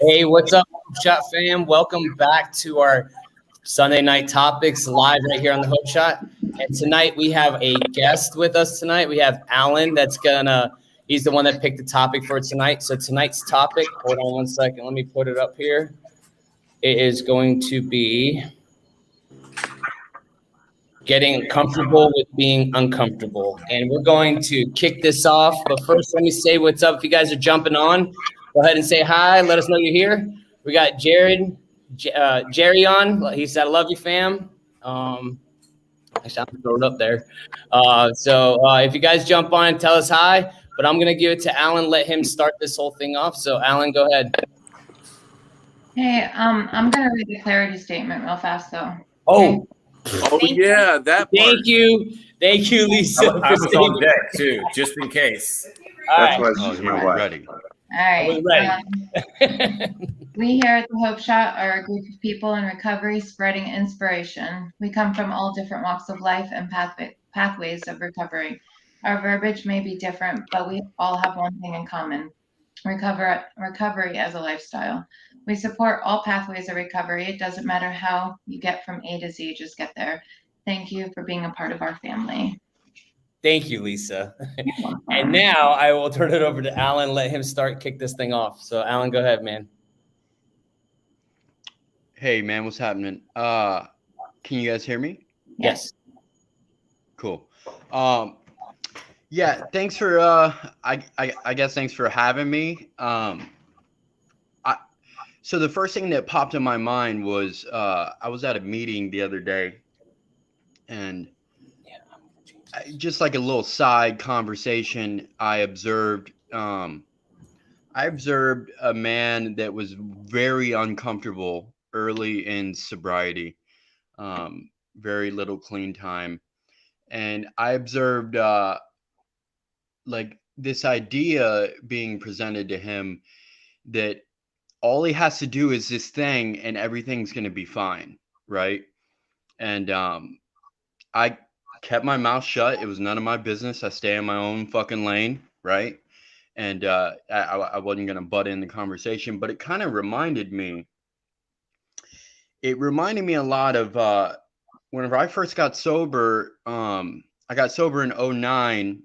Hey, what's up, Hope Shot fam? Welcome back to our Sunday Night Topics live right here on the Hope Shot. And tonight we have a guest with us tonight. We have Alan he's the one that picked the topic for tonight. So tonight's topic, hold on one second, let me put it up here. It is going to be getting comfortable with being uncomfortable. And we're going to kick this off. But first, let me say what's up. If you guys are jumping on, go ahead and say hi. Let us know you're here. We got Jerry on. He said, I love you, fam. Actually, I'm going to throw it up there. If you guys jump on and tell us hi, but I'm going to give it to Alan, let him start this whole thing off. So, Alan, go ahead. Hey, I'm going to read a clarity statement real fast, though. Oh, yeah, that part. Thank you, Lisa. I was on deck too, just in case. All right. We're ready. All right. We here at the Hope Shot are a group of people in recovery spreading inspiration. We come from all different walks of life and pathways of recovery. Our verbiage may be different, but we all have one thing in common: recovery as a lifestyle. We support all pathways of recovery. It doesn't matter how you get from A to Z, just get there. Thank you for being a part of our family. Thank you, Lisa. And now I will turn it over to Alan, let him kick this thing off. So, Alan, go ahead, man. Hey, man, what's happening? Can you guys hear me? Yes. Cool. Yeah, thanks for I guess thanks for having me. So the first thing that popped in my mind was I was at a meeting the other day, and just like a little side conversation, I observed a man that was very uncomfortable early in sobriety, very little clean time, and I observed like this idea being presented to him that all he has to do is this thing and everything's going to be fine, right? And I kept my mouth shut. It was none of my business. I stay in my own fucking lane, right? And I wasn't going to butt in the conversation, but it kind of reminded me a lot of whenever I first got sober. I got sober in 2009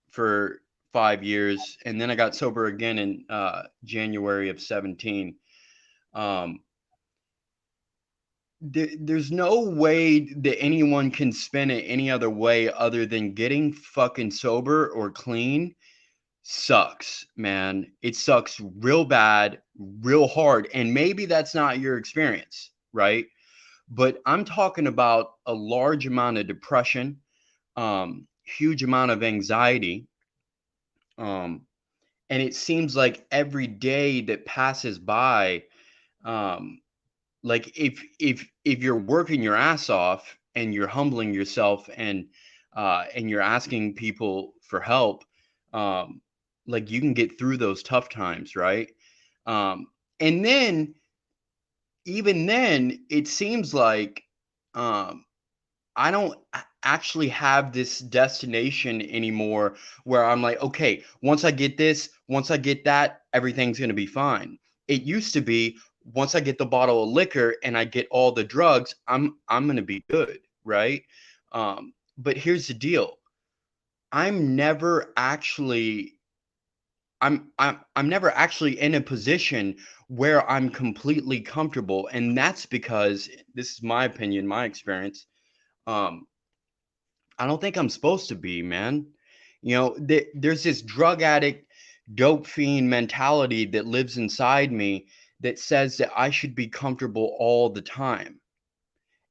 for 5 years, and then I got sober again in January of 2017. There's no way that anyone can spin it any other way other than getting fucking sober or clean sucks, man. It sucks real bad, real hard. And maybe that's not your experience, right? But I'm talking about a large amount of depression, huge amount of anxiety. And it seems like every day that passes by, like if you're working your ass off and you're humbling yourself and you're asking people for help, like you can get through those tough times, right? And then even then it seems like I don't actually have this destination anymore where I'm like, okay, once I get this, once I get that, everything's going to be fine. It used to be, once I get the bottle of liquor and I get all the drugs, I'm going to be good, right? But here's the deal. I'm never actually in a position where I'm completely comfortable, and that's because, this is my opinion, my experience, I don't think I'm supposed to be, man. You know, there's this drug addict, dope fiend mentality that lives inside me that says that I should be comfortable all the time.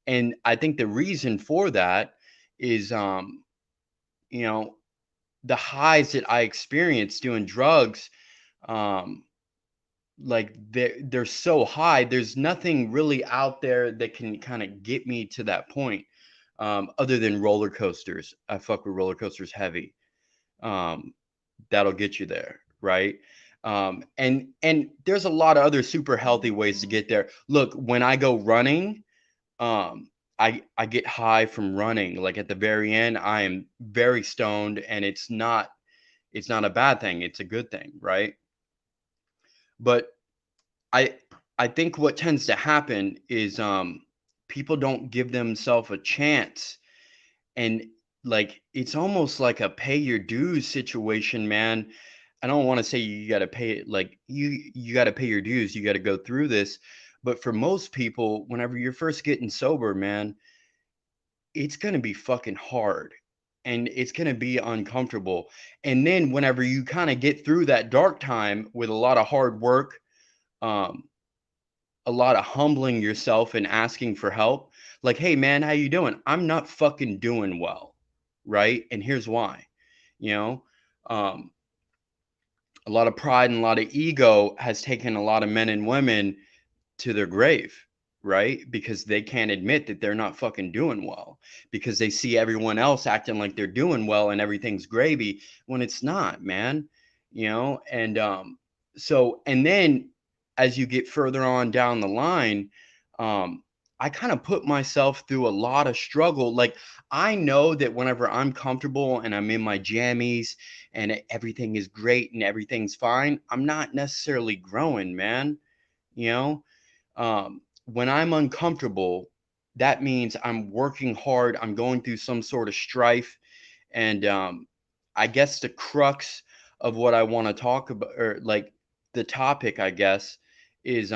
And I think the reason for that is, you know, the highs that I experience doing drugs, like they're so high. There's nothing really out there that can kind of get me to that point. Other than roller coasters. I fuck with roller coasters heavy. That'll get you there, right? And there's a lot of other super healthy ways to get there. Look, when I go running, I get high from running. Like at the very end, I am very stoned, and it's not a bad thing. It's a good thing, right? But I think what tends to happen is people don't give themselves a chance, and like it's almost like a pay your dues situation, man. I don't want to say you got to pay, like you got to pay your dues, you got to go through this, but for most people, whenever you're first getting sober, man, it's going to be fucking hard and it's going to be uncomfortable. And then whenever you kind of get through that dark time with a lot of hard work, um a lot of humbling yourself and asking for help, like, hey man, how you doing? I'm not fucking doing well, right? And here's why. you know um a lot of pride and a lot of ego has taken a lot of men and women to their grave, right? Because they can't admit that they're not fucking doing well, because they see everyone else acting like they're doing well and everything's gravy when it's not, man. And so, and then as you get further on down the line, I kind of put myself through a lot of struggle. Like, I know that whenever I'm comfortable and I'm in my jammies and everything is great and everything's fine, I'm not necessarily growing, man. you know when I'm uncomfortable, that means I'm working hard, I'm going through some sort of strife. And I guess the crux of what I want to talk about, or like the topic, I guess, is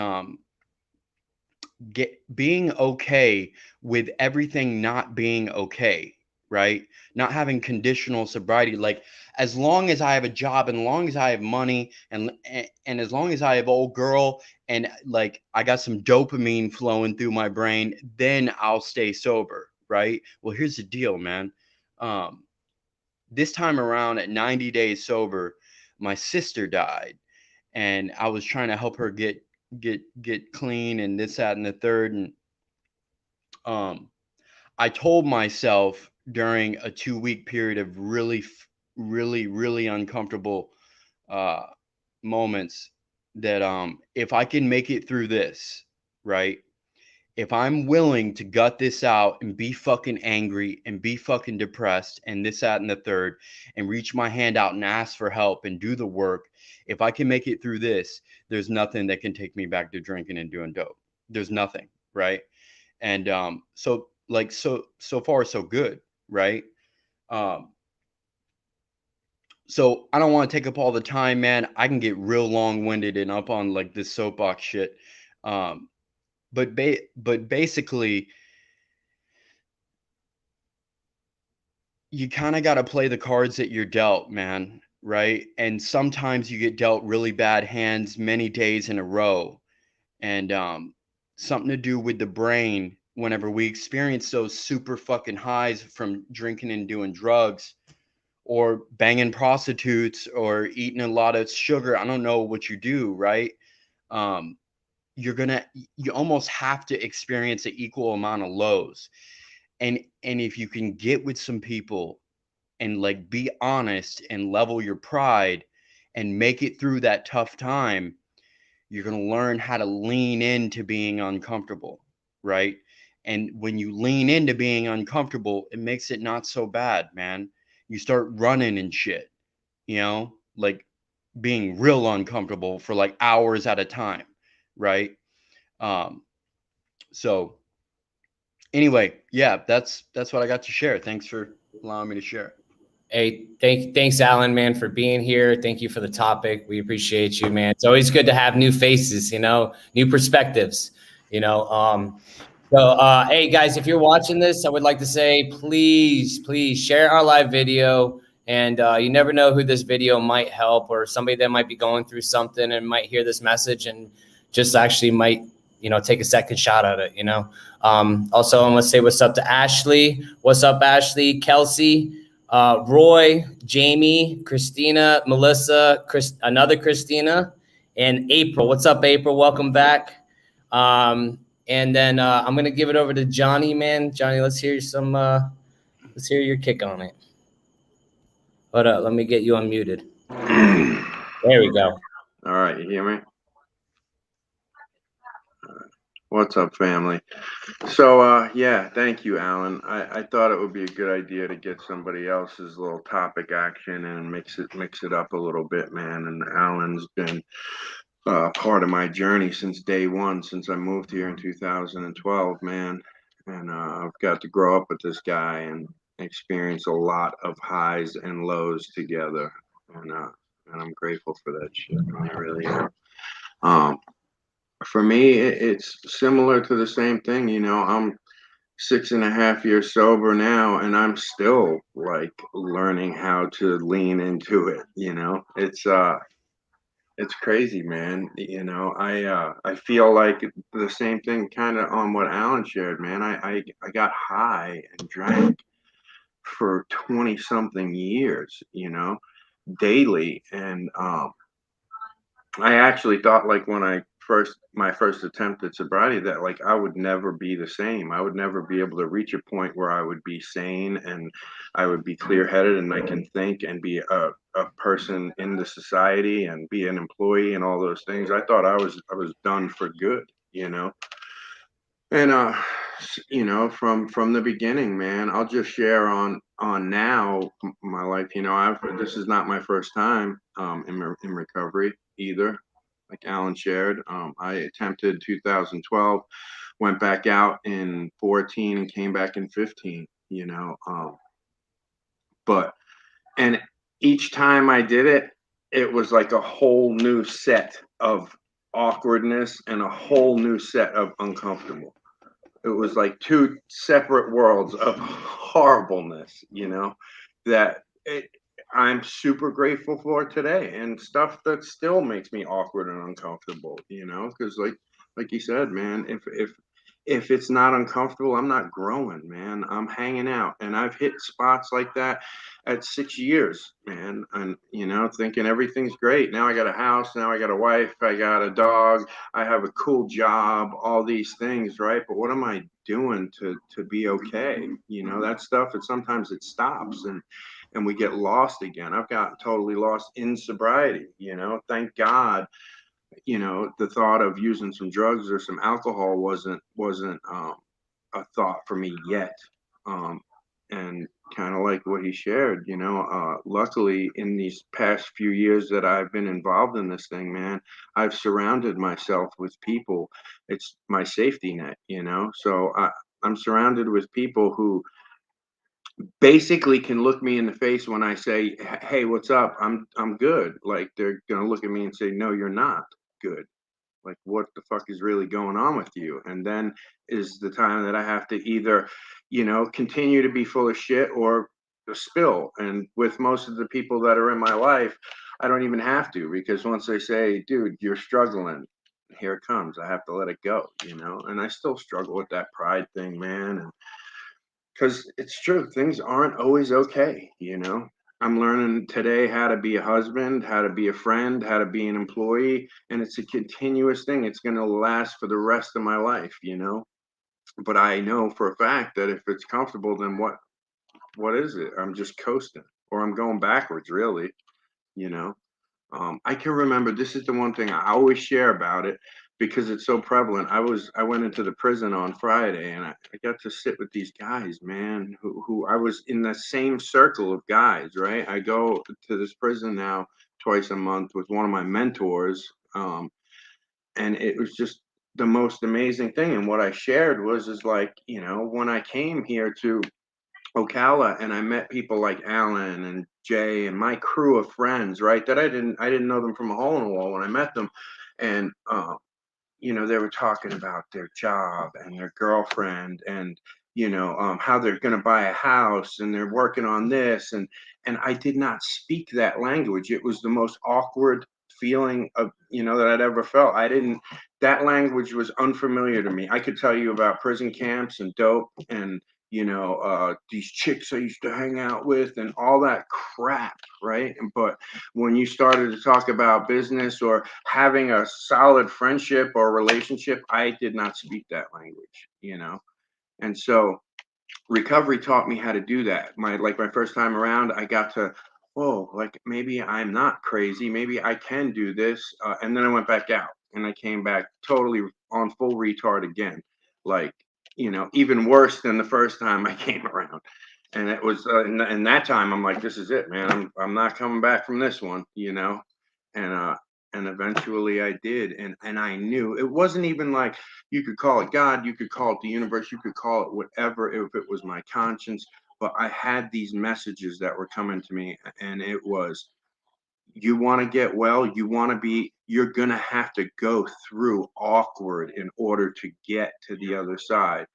being okay with everything not being okay, right? Not having conditional sobriety. Like, as long as I have a job and as long as I have money and as long as I have old girl and like I got some dopamine flowing through my brain, then I'll stay sober, right? Well, here's the deal, man. This time around at 90 days sober, my sister died, and I was trying to help her get clean and this, that, and the third. And I told myself during a 2-week period of really uncomfortable moments that if I can make it through this, right? If I'm willing to gut this out and be fucking angry and be fucking depressed and this, that, and the third, and reach my hand out and ask for help and do the work, if I can make it through this, there's nothing that can take me back to drinking and doing dope. There's nothing, right? And so like so far so good, right? So I don't want to take up all the time, man. I can get real long-winded and up on like this soapbox shit. But basically, you kind of got to play the cards that you're dealt, man, right? And sometimes you get dealt really bad hands many days in a row. And something to do with the brain. Whenever we experience those super fucking highs from drinking and doing drugs or banging prostitutes or eating a lot of sugar, I don't know what you do, right? You almost have to experience an equal amount of lows. And if you can get with some people and like be honest and level your pride and make it through that tough time, you're going to learn how to lean into being uncomfortable, right? And when you lean into being uncomfortable, it makes it not so bad, man. You start running and shit, like being real uncomfortable for like hours at a time, right? So anyway, yeah, that's what I got to share. Thanks for allowing me to share. Hey, thanks, Alan, man, for being here. Thank you for the topic. We appreciate you, man. It's always good to have new faces, new perspectives, So, hey, guys, if you're watching this, I would like to say, please share our live video. And you never know who this video might help, or somebody that might be going through something and might hear this message and just actually might, take a second shot at it, Also, I'm going to say what's up to Ashley. What's up, Ashley? Kelsey, Roy, Jamie, Christina, Melissa, another Christina, and April. What's up, April? Welcome back. And then I'm gonna give it over to Johnny, man. Johnny, let's hear your kick on it. Hold up, let me get you unmuted. There we go. All right, you hear me? What's up, family? So, yeah, thank you, Alan. I thought it would be a good idea to get somebody else's little topic action and mix it up a little bit, man. And Alan's been part of my journey since day one, since I moved here in 2012, man. And I've got to grow up with this guy and experience a lot of highs and lows together. And I'm grateful for that shit. I really am. For me, it's similar to the same thing. You know, I'm 6.5 years sober now, and I'm still like learning how to lean into it. You know, it's crazy, man. You know, I feel like the same thing kind of on what Alan shared, man. I got high and drank for 20 something years, you know, daily. And I actually thought, like, when my first attempt at sobriety, that like I would never be the same. I would never be able to reach a point where I would be sane and I would be clear-headed and I can think and be a person in the society and be an employee and all those things. I thought I was done for good, you know. And you know, from the beginning, man, I'll just share on now my life. You know, this is not my first time in recovery either. Like Alan shared, I attempted 2012, went back out in 14, and came back in 15. You know, but and each time I did it, it was like a whole new set of awkwardness and a whole new set of uncomfortable. It was like two separate worlds of horribleness, you know, that I'm super grateful for today, and stuff that still makes me awkward and uncomfortable, you know, because like you said, man, if it's not uncomfortable, I'm not growing, man. I'm hanging out, and I've hit spots like that at 6 years, man, and you know, thinking everything's great. Now I got a house, now I got a wife, I got a dog, I have a cool job, all these things, right? But what am I doing to be okay? You know, that stuff, and sometimes it stops and we get lost again. I've gotten totally lost in sobriety, you know. Thank God, you know, the thought of using some drugs or some alcohol wasn't a thought for me yet. And kind of like what he shared, you know, luckily in these past few years that I've been involved in this thing, man, I've surrounded myself with people. It's my safety net, you know. So I'm surrounded with people who basically can look me in the face when I say, "Hey, what's up? I'm good." Like, they're gonna look at me and say, "No, you're not good. Like, what the fuck is really going on with you?" And then is the time that I have to either, you know, continue to be full of shit or spill. And with most of the people that are in my life, I don't even have to, because once they say, "Dude, you're struggling," here it comes. I have to let it go, you know. And I still struggle with that pride thing, man. And because it's true, things aren't always okay, you know. I'm learning today how to be a husband, how to be a friend, how to be an employee, and it's a continuous thing. It's going to last for the rest of my life, you know. But I know for a fact that if it's comfortable, then what is it? I'm just coasting, or I'm going backwards, really, you know. I can remember, this is the one thing I always share about it because it's so prevalent. I went into the prison on Friday, and I got to sit with these guys, man, who I was in the same circle of guys, right? I go to this prison now twice a month with one of my mentors, and it was just the most amazing thing. And what I shared is like, you know, when I came here to Ocala and I met people like Alan and Jay and my crew of friends, right? That I didn't know them from a hole in the wall when I met them. And you know, they were talking about their job and their girlfriend and you know, how they're going to buy a house and they're working on this, and I did not speak that language. It was the most awkward feeling of, you know, that I'd ever felt. I didn't, that language was unfamiliar to me. I could tell you about prison camps and dope and you know, these chicks I used to hang out with and all that crap, right? But when you started to talk about business or having a solid friendship or relationship, I did not speak that language, you know. And so recovery taught me how to do that. My first time around, I got to, oh, like maybe I'm not crazy, maybe I can do this. And then I went back out and I came back totally on full retard again, like, you know, even worse than the first time I came around. And it was, and that time I'm like, this is it, man. I'm not coming back from this one, you know. And And eventually I did. And I knew it wasn't even like, you could call it God, you could call it the universe, you could call it whatever, if it was my conscience. But I had these messages that were coming to me, and it was, you want to get well, you're going to have to go through awkward in order to get to the other side.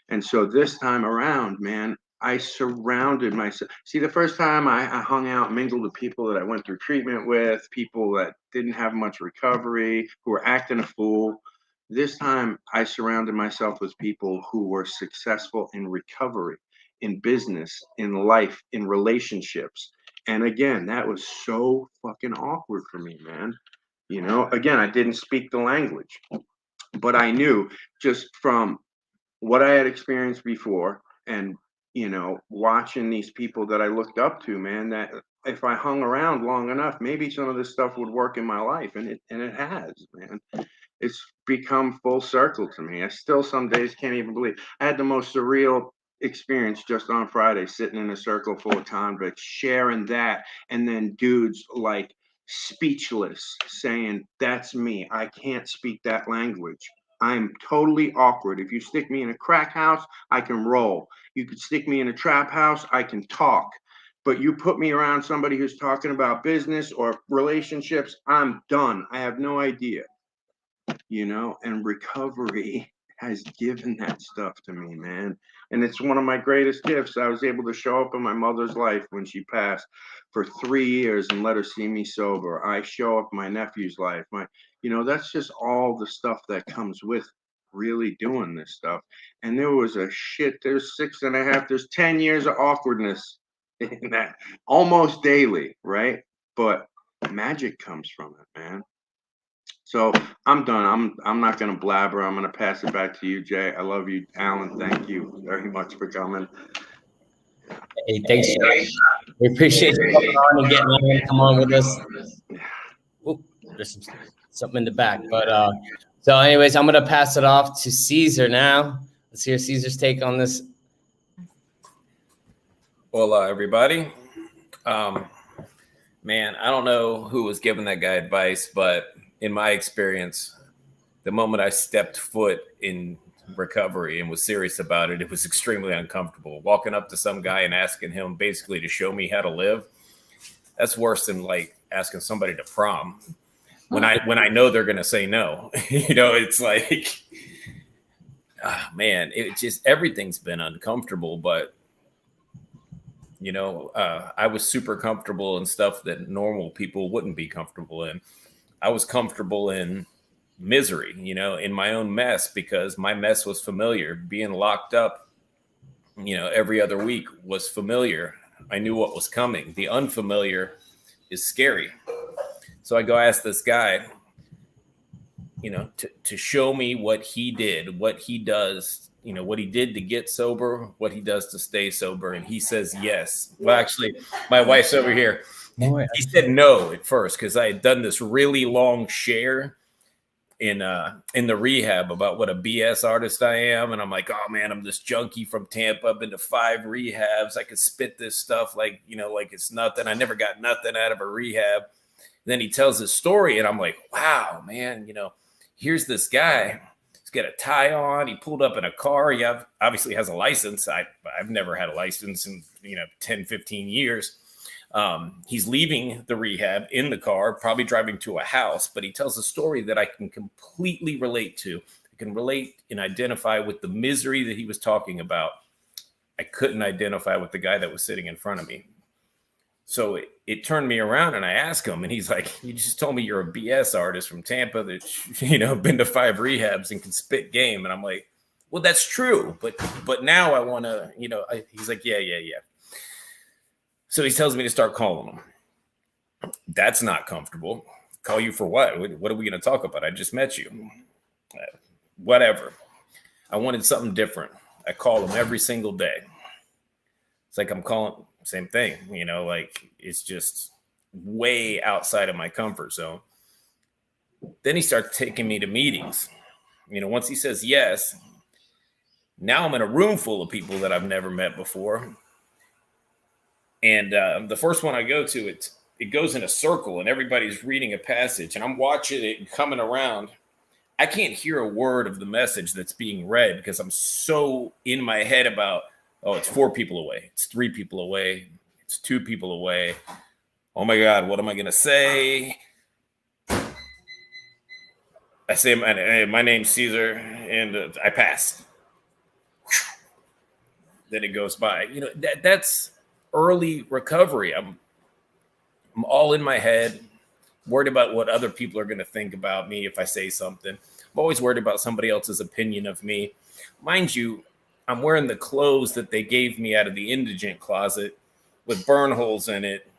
And so this time around, man, I surrounded myself. See, the first time I hung out, mingled with people that I went through treatment with, people that didn't have much recovery, who were acting a fool. This time I surrounded myself with people who were successful in recovery, in business, in life, in relationships. And again, that was so fucking awkward for me, man. You know, again, I didn't speak the language, but I knew just from what I had experienced before, and, you know, watching these people that I looked up to, man, that if I hung around long enough, maybe some of this stuff would work in my life. And it has, man. It's become full circle to me. I still some days can't even believe. I had the most surreal experience just on Friday, sitting in a circle full of convicts, sharing that, and then dudes like speechless saying, that's me. I can't speak that language. I'm totally awkward. If you stick me in a crack house, I can roll. You could stick me in a trap house, I can talk. But you put me around somebody who's talking about business or relationships, I'm done. I have no idea. You know, and recovery has given that stuff to me, man. And it's one of my greatest gifts. I was able to show up in my mother's life when she passed for 3 years and let her see me sober. I show up in my nephew's life. You know, that's just all the stuff that comes with really doing this stuff. And there was there's 6.5, there's 10 years of awkwardness in that, almost daily, right? But magic comes from it, man. So I'm done. I'm not going to blabber. I'm going to pass it back to you, Jay. I love you, Alan. Thank you very much for coming. Hey, thanks, Jay. We appreciate you coming on and getting on and come on with us. Ooh, there's something in the back. But so anyways, I'm going to pass it off to Caesar now. Let's hear Caesar's take on this. Well, everybody. Man, I don't know who was giving that guy advice, but in my experience, the moment I stepped foot in recovery and was serious about it, it was extremely uncomfortable. Walking up to some guy and asking him basically to show me how to live, that's worse than like asking somebody to prom. When I know they're going to say no, you know, it's like, man, it just, everything's been uncomfortable, but you know, I was super comfortable in stuff that normal people wouldn't be comfortable in. I was comfortable in misery, you know, in my own mess, because my mess was familiar. Being locked up, you know, every other week was familiar. I knew what was coming. The unfamiliar is scary. So I go ask this guy, you know, to show me what he did, what he does, you know, what he did to get sober, what he does to stay sober. And he says yes. Well, actually, my wife's over here. He said no at first because I had done this really long share in the rehab about what a BS artist I am. And I'm like, oh man, I'm this junkie from Tampa. I've been to 5 rehabs. I could spit this stuff like, you know, like it's nothing. I never got nothing out of a rehab. And then he tells his story and I'm like, wow, man, you know, here's this guy. He's got a tie on. He pulled up in a car. He obviously has a license. I've never had a license in, you know, 10, 15 years. He's leaving the rehab in the car, probably driving to a house, but he tells a story that I can completely relate to. I can relate and identify with the misery that he was talking about. I couldn't identify with the guy that was sitting in front of me. So it turned me around and I asked him, and he's like, you just told me you're a BS artist from Tampa that, you know, been to 5 rehabs and can spit game. And I'm like, well, that's true. But now I want to, you know, he's like, yeah. So he tells me to start calling him. That's not comfortable. Call you for what? What are we going to talk about? I just met you. Whatever. I wanted something different. I call him every single day. It's like I'm calling, same thing, you know, like it's just way outside of my comfort zone. Then he starts taking me to meetings. You know, once he says yes, now I'm in a room full of people that I've never met before. And the first one I go to, it goes in a circle and everybody's reading a passage and I'm watching it coming around. I can't hear a word of the message that's being read because I'm so in my head about, oh, it's 4 people away. It's 3 people away. It's 2 people away. Oh my God, what am I going to say? I say, my name's Caesar, and I pass. Then it goes by. You know, that's early recovery. I'm all in my head, worried about what other people are going to think about me if I say something. I'm always worried about somebody else's opinion of me. Mind you, I'm wearing the clothes that they gave me out of the indigent closet with burn holes in it.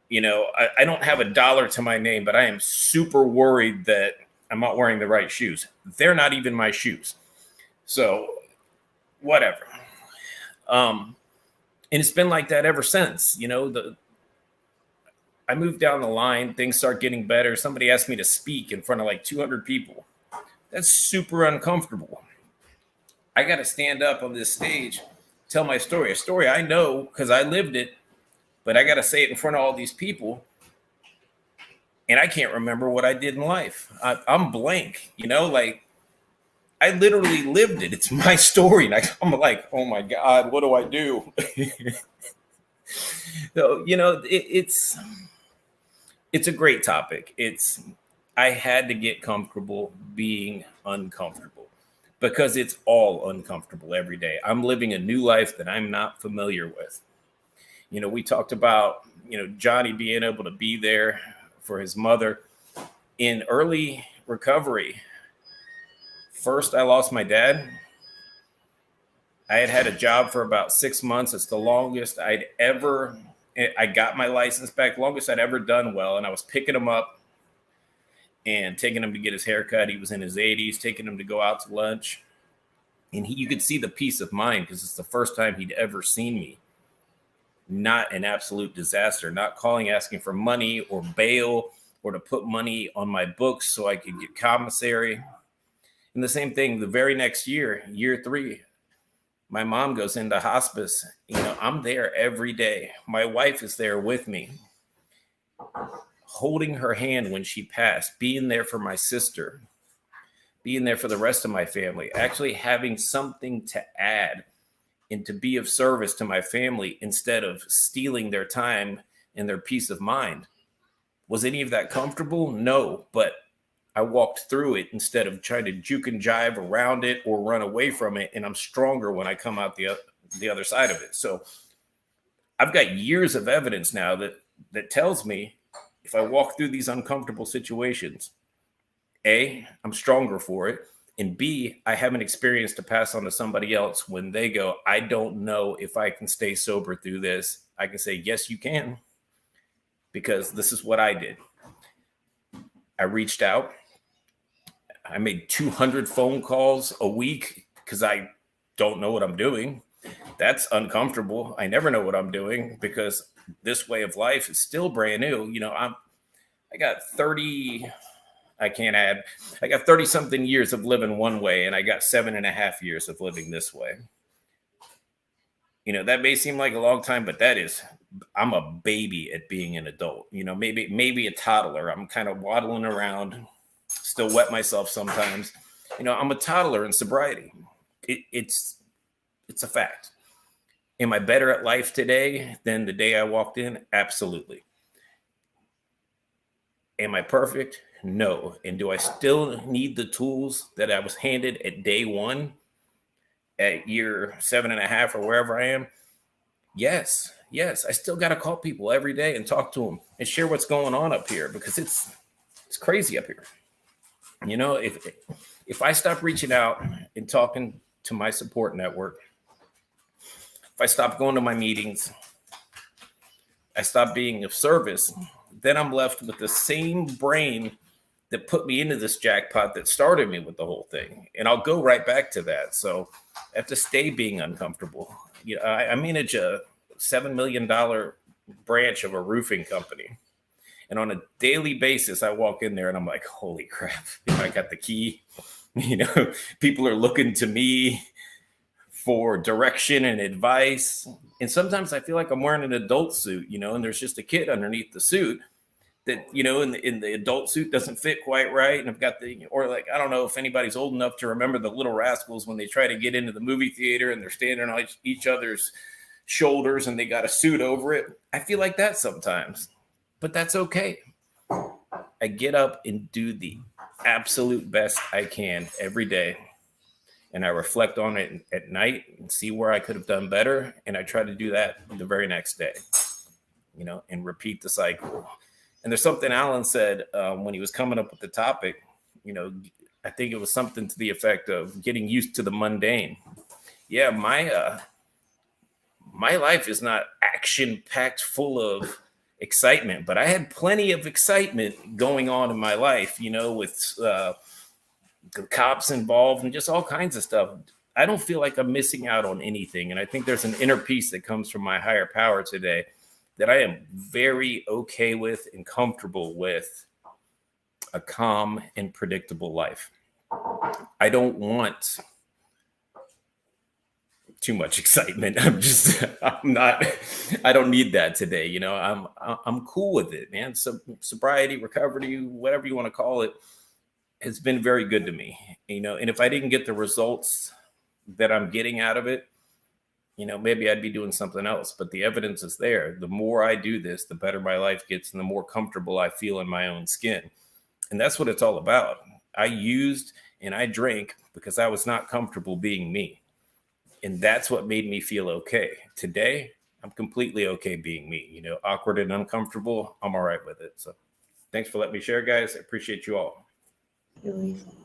You know, I don't have $1 to my name, but I am super worried that I'm not wearing the right shoes. They're not even my shoes. So whatever. And it's been like that ever since. You know, I moved down the line, things start getting better. Somebody asked me to speak in front of like 200 people. That's super uncomfortable. I got to stand up on this stage, tell my story, a story I know because I lived it, but I got to say it in front of all these people. And I can't remember what I did in life. I'm blank, you know, like I literally lived it. It's my story. And I'm like, oh my God, what do I do? So, you know, it's a great topic. I had to get comfortable being uncomfortable because it's all uncomfortable every day. I'm living a new life that I'm not familiar with. You know, we talked about, you know, Johnny being able to be there for his mother in early recovery. First, I lost my dad. I had a job for about 6 months. It's the longest I got my license back, longest I'd ever done well. And I was picking him up and taking him to get his haircut. He was in his 80s, taking him to go out to lunch. And you could see the peace of mind because it's the first time he'd ever seen me. Not an absolute disaster, not calling, asking for money or bail or to put money on my books so I could get commissary. And the same thing, the very next year, year 3, my mom goes into hospice. You know, I'm there every day. My wife is there with me, holding her hand when she passed, being there for my sister, being there for the rest of my family, actually having something to add and to be of service to my family instead of stealing their time and their peace of mind. Was any of that comfortable? No, but I walked through it instead of trying to juke and jive around it or run away from it. And I'm stronger when I come out the other side of it. So I've got years of evidence now that tells me if I walk through these uncomfortable situations, A, I'm stronger for it. And B, I have an experience to pass on to somebody else when they go, I don't know if I can stay sober through this. I can say, yes, you can, because this is what I did. I reached out. I made 200 phone calls a week because I don't know what I'm doing. That's uncomfortable. I never know what I'm doing because this way of life is still brand new. You know, I got 30 something years of living one way, and I got 7.5 years of living this way. You know, that may seem like a long time, but I'm a baby at being an adult. You know, maybe a toddler. I'm kind of waddling around, still wet myself sometimes. You know, I'm a toddler in sobriety. It's a fact. Am I better at life today than the day I walked in? Absolutely. Am I perfect? No. And do I still need the tools that I was handed at day 1, at year 7.5 or wherever I am? Yes. I still got to call people every day and talk to them and share what's going on up here because it's crazy up here. You know, if I stop reaching out and talking to my support network, if I stop going to my meetings, I stop being of service, then I'm left with the same brain that put me into this jackpot that started me with the whole thing. And I'll go right back to that. So I have to stay being uncomfortable. You know, I manage a $7 million branch of a roofing company. And on a daily basis, I walk in there and I'm like, holy crap, I got the key. You know, people are looking to me for direction and advice. And sometimes I feel like I'm wearing an adult suit, you know, and there's just a kid underneath the suit that, you know, in the adult suit doesn't fit quite right. And I've got or like, I don't know if anybody's old enough to remember the Little Rascals when they try to get into the movie theater and they're standing on each other's shoulders and they got a suit over it. I feel like that sometimes, but that's okay. I get up and do the absolute best I can every day. And I reflect on it at night and see where I could have done better. And I try to do that the very next day, you know, and repeat the cycle. And there's something Alan said when he was coming up with the topic, you know, I think it was something to the effect of getting used to the mundane. Yeah, my life is not action-packed full of excitement, but I had plenty of excitement going on in my life, you know, with the cops involved and just all kinds of stuff. I don't feel like I'm missing out on anything. And I think there's an inner peace that comes from my higher power today that I am very okay with and comfortable with a calm and predictable life. I don't want too much excitement. I don't need that today. You know, I'm cool with it, man. So sobriety, recovery, whatever you want to call it, has been very good to me, you know, and if I didn't get the results that I'm getting out of it, you know, maybe I'd be doing something else, but the evidence is there. The more I do this, the better my life gets and the more comfortable I feel in my own skin. And that's what it's all about. I used and I drank because I was not comfortable being me. And that's what made me feel okay. Today, I'm completely okay being me, you know, awkward and uncomfortable. I'm all right with it. So thanks for letting me share, guys. I appreciate you all.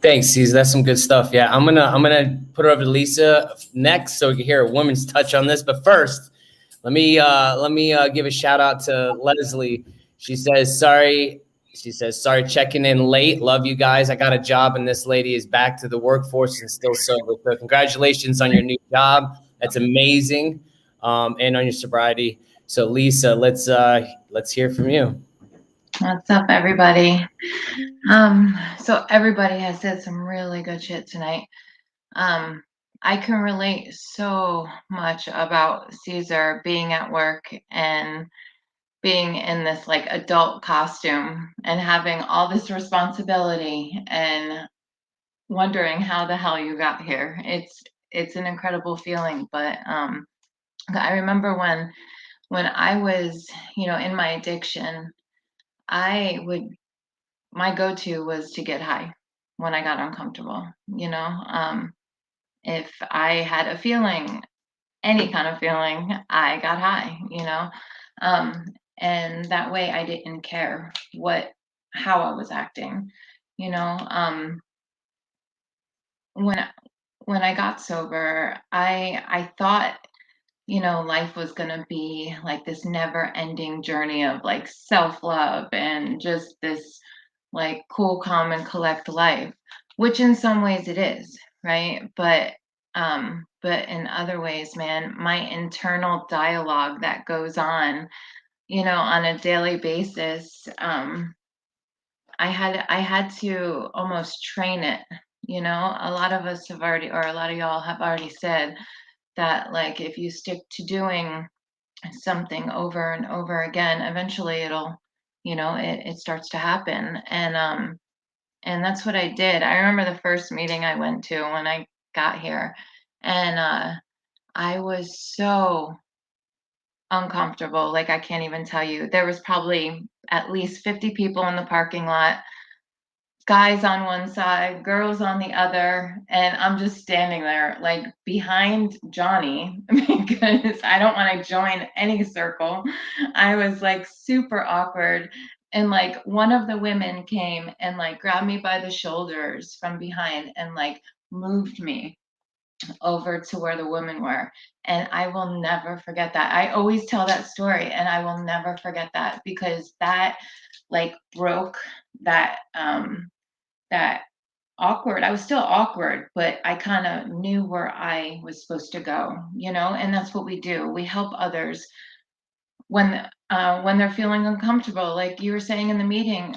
Thanks, Cesar. That's some good stuff. Yeah, I'm gonna put it over to Lisa next, so we can hear a woman's touch on this. But first, let me give a shout out to Leslie. She says sorry, checking in late. Love you guys. I got a job, and this lady is back to the workforce and still sober. So congratulations on your new job. That's amazing, and on your sobriety. So Lisa, let's hear from you. What's up, everybody? So everybody has said some really good shit tonight. I can relate so much about Caesar being at work and being in this like adult costume and having all this responsibility and wondering how the hell you got here. It's an incredible feeling, but I remember when I was, you know, in my addiction, my go-to was to get high when I got uncomfortable, you know. If I had a feeling, any kind of feeling, I got high, you know. And that way I didn't care how I was acting, you know. When I got sober, I thought, you know, life was going to be like this never ending journey of like self-love and just this like cool, calm, and collect life, which in some ways it is, right? But in other ways, man, my internal dialogue that goes on, you know, on a daily basis, I had to almost train it. You know, a lot of us have already, or a lot of y'all have already said that, like, if you stick to doing something over and over again, eventually it'll, you know, it starts to happen. And that's what I did. I remember the first meeting I went to when I got here, and I was so uncomfortable. Like, I can't even tell you. There was probably at least 50 people in the parking lot, guys on one side, girls on the other, and I'm just standing there like behind Johnny because I don't want to join any circle. I was like super awkward. And like one of the women came and like grabbed me by the shoulders from behind and like moved me over to where the women were. And I will never forget that. I always tell that story and I will never forget that because that like broke that awkward. I was still awkward, but I kind of knew where I was supposed to go, you know, and that's what we do. We help others when they're feeling uncomfortable. Like you were saying in the meeting,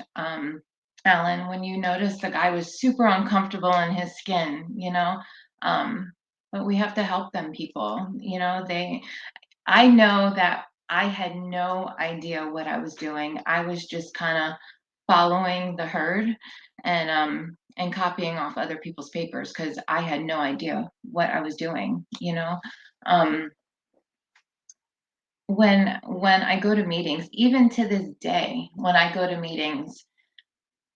Alan, when you noticed the guy was super uncomfortable in his skin, you know, but we have to help them people. I know that I had no idea what I was doing. I was just kind of following the herd and copying off other people's papers because I had no idea what I was doing. Um, when I go to meetings, even to this day, when I go to meetings,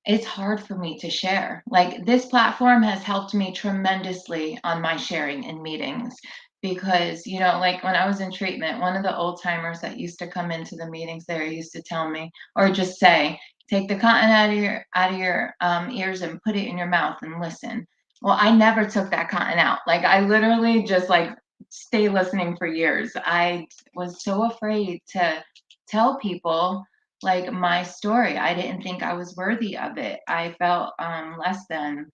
it's hard for me to share. Like this platform has helped me tremendously on my sharing in meetings because, like when I was in treatment, one of the old timers that used to come into the meetings there used to tell me or just say, take the cotton out of your ears and put it in your mouth and listen. Well, I never took that cotton out. Like I literally just like stay listening for years. I was so afraid to tell people like my story. I didn't think I was worthy of it. I felt less than,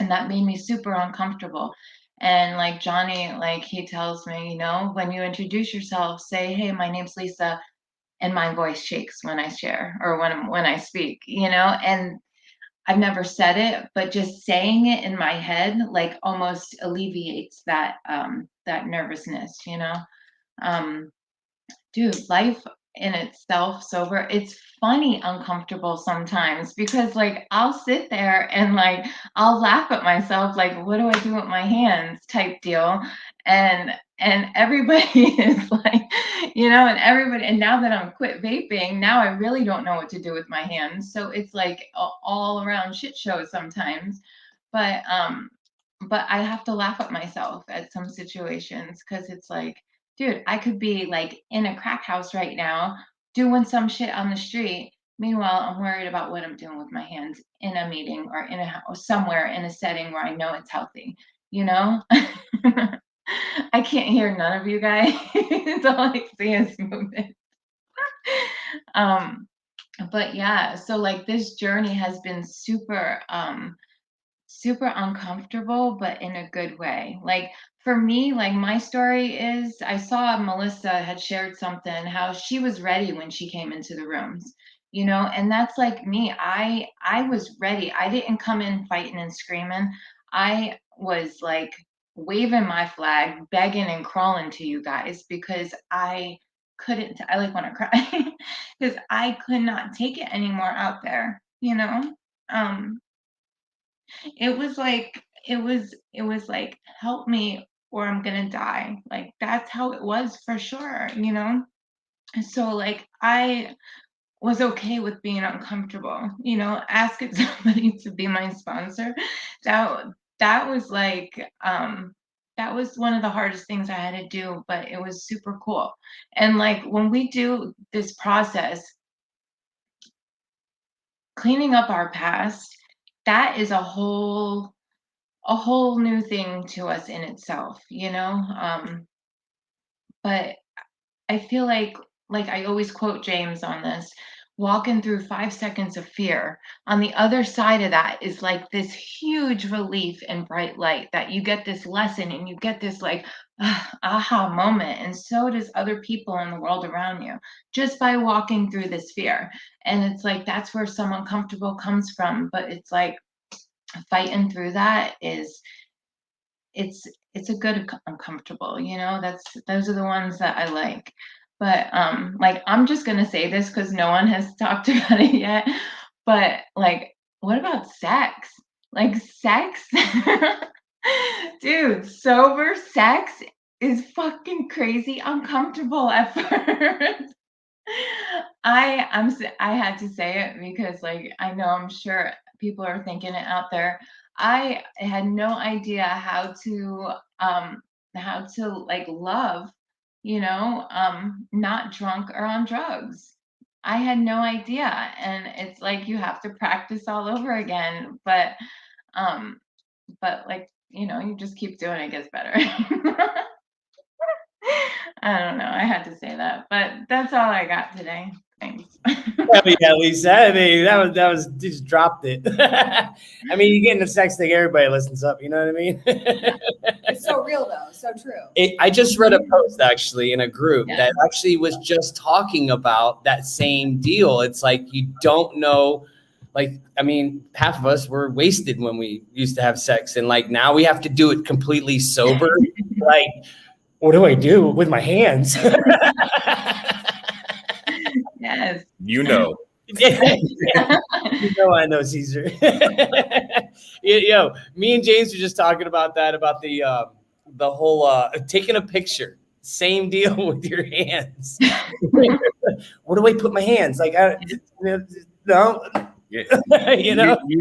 and that made me super uncomfortable. And like Johnny, like he tells me, when you introduce yourself, say, "Hey, my name's Lisa," and my voice shakes when I share or when I speak, and I've never said it, but just saying it in my head like almost alleviates that nervousness, Um, Dude, life in itself sober, it's funny uncomfortable sometimes because like I'll sit there and like I'll laugh at myself like what do I do with my hands type deal. And everybody is like, and now that I'm quit vaping, now I really don't know what to do with my hands. So it's like all around shit show sometimes. But I have to laugh at myself at some situations because it's like, dude, I could be like in a crack house right now doing some shit on the street. Meanwhile, I'm worried about what I'm doing with my hands in a meeting or in a house, somewhere in a setting where I know it's healthy, you know? I can't hear none of you guys. It's all I see is movement. But yeah, so like this journey has been super uncomfortable, but in a good way. Like for me, like my story is I saw Melissa had shared something how she was ready when she came into the rooms, and that's like me. I was ready. I didn't come in fighting and screaming. I was like waving my flag, begging and crawling to you guys because I like want to cry because I could not take it anymore out there, Um it was like help me or I'm gonna die. Like that's how it was for sure. So like I was okay with being uncomfortable, asking somebody to be my sponsor. that that was like that was one of the hardest things I had to do, but it was super cool. And like when we do this process, cleaning up our past, that is a whole new thing to us in itself. But I feel like I always quote James on this, walking through 5 seconds of fear. On the other side of that is like this huge relief and bright light that you get this lesson and you get this like aha moment. And so does other people in the world around you just by walking through this fear. And it's like that's where some uncomfortable comes from. But it's like fighting through that is it's a good uncomfortable, those are the ones that I like. But like I'm just gonna say this because no one has talked about it yet, but like what about sex? Like sex. Dude, sober sex is fucking crazy uncomfortable at first. I had to say it because like I know I'm sure people are thinking it out there. I had no idea how to like love, not drunk or on drugs. I had no idea. And it's like you have to practice all over again. But like, you just keep doing it, gets better. I don't know. I had to say that, but that's all I got today. Thanks. Yeah, Lisa. I mean, that was you just dropped it. I mean, you get in the sex thing, everybody listens up. You know what I mean? It's so real though, so true. I just read a post actually in a group Yeah. that actually was just talking about that same deal. It's like you don't know. Like, I mean, half of us were wasted when we used to have sex, and like now we have to do it completely sober. Like, what do I do with my hands? Yes. You know. I know, Caesar. Yo, me and James were just talking about that, about the whole taking a picture. Same deal with your hands. Where do I put my hands? Like, no. You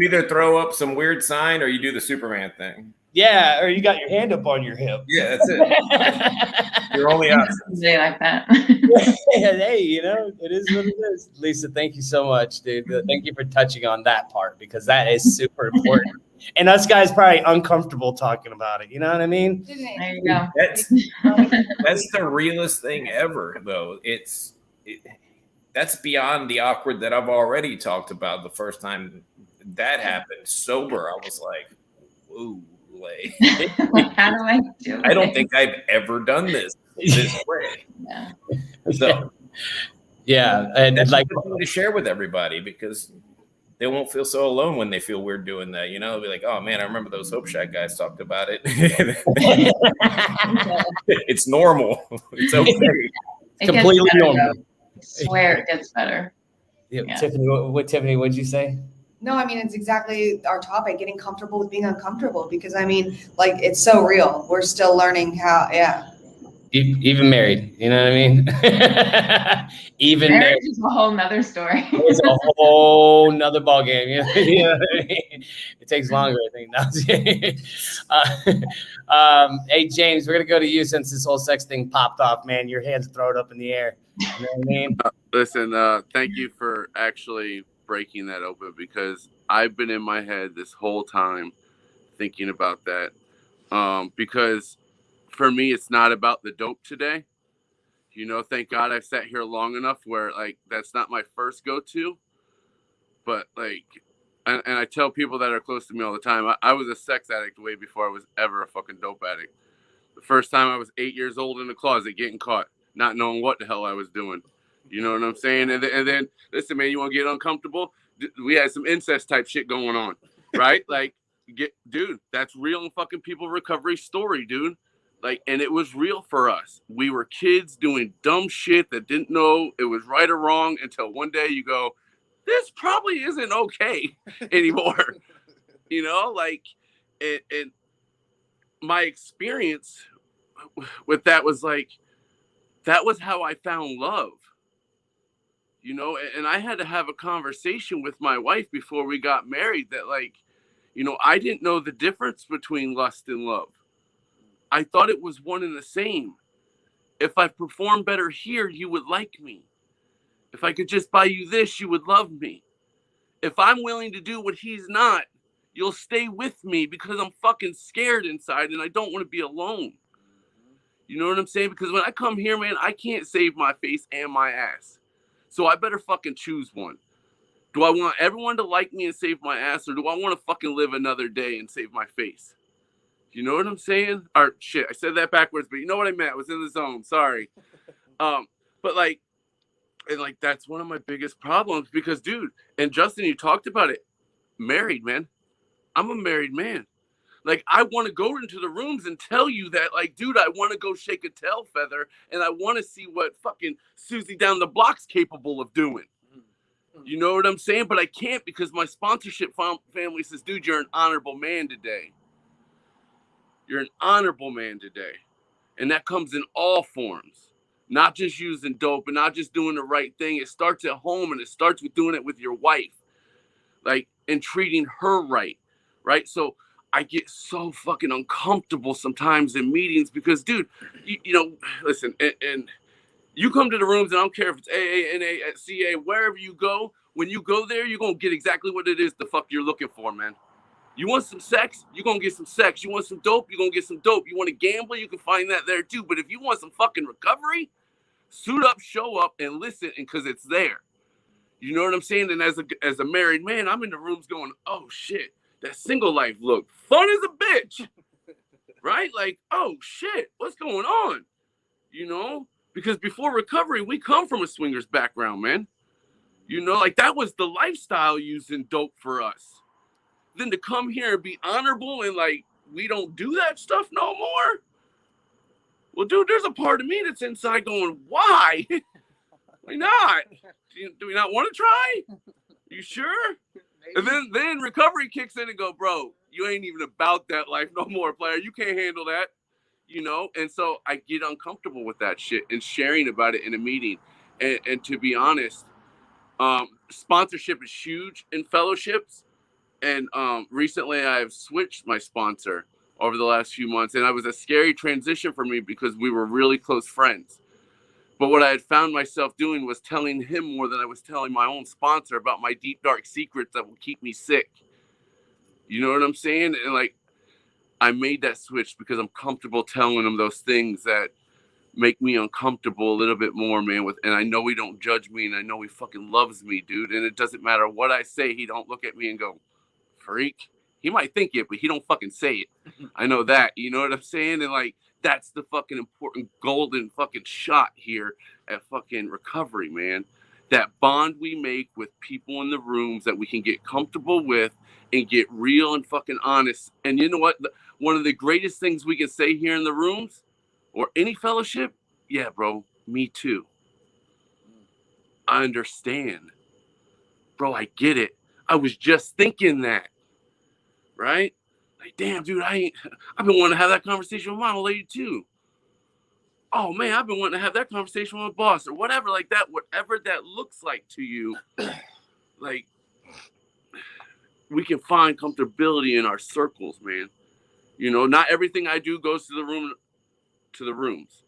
either throw up some weird sign or you do the Superman thing. Yeah, or you got your hand up on your hip. Yeah, that's it. You're only option. They like that. Hey, it is what it is. Lisa, thank you so much, dude. Thank you for touching on that part, because that is super important. And us guys probably uncomfortable talking about it. You know what I mean? There you go. That's the realest thing ever, though. That's beyond the awkward that I've already talked about. The first time that happened sober, I was like, whoa. How do I do it? I don't think I've ever done this way. Yeah. So, yeah, and that's like to share with everybody, because they won't feel so alone when they feel weird doing that. They'll be like, "Oh man, I remember those Hope Shack guys talked about it." It's normal. It's okay. It Completely gets better, normal. though. I swear it gets better. Yeah, Yeah. Tiffany, what'd you say? No, I mean, it's exactly our topic, getting comfortable with being uncomfortable, because I mean, like, it's so real. We're still learning how, Even married, you know what I mean? Even Marriage married. is a whole nother story. It's a whole nother ball game. You know what I mean? It takes longer, I think. Hey, James, we're gonna go to you since this whole sex thing popped off, man. Your hands thrown up in the air. You know what I mean? Listen, thank you for actually breaking that open, because I've been in my head this whole time thinking about that. Because for me, it's not about the dope today. Thank God I sat here long enough where, like, that's not my first go-to. But, like, and I tell people that are close to me all the time, I was a sex addict way before I was ever a fucking dope addict. The first time I was 8 years old in the closet getting caught, not knowing what the hell I was doing. You know what I'm saying? And then listen, man, you want to get uncomfortable? We had some incest type shit going on, right? Like, dude, that's real fucking people recovery story, dude. Like, and it was real for us. We were kids doing dumb shit that didn't know it was right or wrong until one day you go, this probably isn't okay anymore. Like, and my experience with that was like, that was how I found love. And I had to have a conversation with my wife before we got married that, like, I didn't know the difference between lust and love. I thought it was one and the same. If I perform better here, you would like me. If I could just buy you this, you would love me. If I'm willing to do what he's not, you'll stay with me, because I'm fucking scared inside and I don't want to be alone. You know what I'm saying? Because when I come here, man, I can't save my face and my ass. So I better fucking choose one. Do I want everyone to like me and save my ass, or do I want to fucking live another day and save my face? You know what I'm saying? Or shit, I said that backwards, but you know what I meant. I was in the zone. Sorry. But like, and like, that's one of my biggest problems, because, dude, and Justin, you talked about it. Married, man. I'm a married man. Like, I want to go into the rooms and tell you that, like, dude, I want to go shake a tail feather, and I want to see what fucking Susie down the block's capable of doing. You know what I'm saying? But I can't, because my sponsorship family says, dude, you're an honorable man today. You're an honorable man today. And that comes in all forms. Not just using dope and not just doing the right thing. It starts at home, and it starts with doing it with your wife. Like, and treating her right. Right? So I get so fucking uncomfortable sometimes in meetings because, dude, listen, and you come to the rooms, and I don't care if it's AA, NA, at CA, wherever you go, when you go there, you're going to get exactly what it is the fuck you're looking for, man. You want some sex? You're going to get some sex. You want some dope? You're going to get some dope. You want to gamble? You can find that there too. But if you want some fucking recovery, suit up, show up, and listen, because it's there. You know what I'm saying? And as a married man, I'm in the rooms going, oh, shit, that single life look fun as a bitch. Right? Like, oh, shit, what's going on? Because before recovery, we come from a swingers background, man. Like, that was the lifestyle using dope for us. Then to come here and be honorable and, like, we don't do that stuff no more. Well, dude, there's a part of me that's inside going, why? Why not? Do we not want to try? You sure? And then recovery kicks in and go, bro, you ain't even about that life no more, player. You can't handle that, you know? And so I get uncomfortable with that shit and sharing about it in a meeting. And to be honest, sponsorship is huge in fellowships. And recently I've switched my sponsor over the last few months. And it was a scary transition for me because we were really close friends. But what I had found myself doing was telling him more than I was telling my own sponsor about my deep, dark secrets that will keep me sick. You know what I'm saying? And like, I made that switch because I'm comfortable telling him those things that make me uncomfortable a little bit more, man. And I know he don't judge me, and I know he fucking loves me, dude. And it doesn't matter what I say. He don't look at me and go, freak. He might think it, but he don't fucking say it. I know that. You know what I'm saying? And like, that's the fucking important golden fucking shot here at fucking recovery, man. That bond we make with people in the rooms that we can get comfortable with and get real and fucking honest. And you know what? One of the greatest things we can say here in the rooms or any fellowship, yeah, bro, me too. I understand. Bro, I get it. I was just thinking that. Right? Like, damn, dude, I've been wanting to have that conversation with my lady too. Oh man, I've been wanting to have that conversation with my boss or whatever like that, whatever that looks like to you. Like, we can find comfortability in our circles, man. You know, not everything I do goes to the rooms.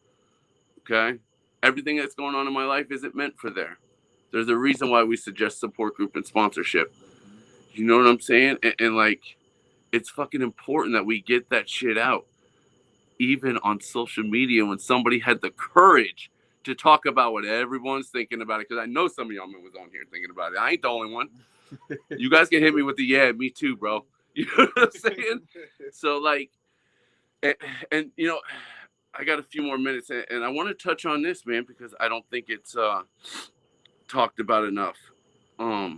Okay? Everything that's going on in my life isn't meant for there. There's a reason why we suggest support group and sponsorship. You know what I'm saying? And like, it's fucking important that we get that shit out. Even on social media, when somebody had the courage to talk about what everyone's thinking about it. Because I know some of y'all was on here thinking about it. I ain't the only one. You guys can hit me with the, yeah, me too, bro. You know what I'm saying? So like, and you know, I got a few more minutes. And I want to touch on this, man, because I don't think it's talked about enough. I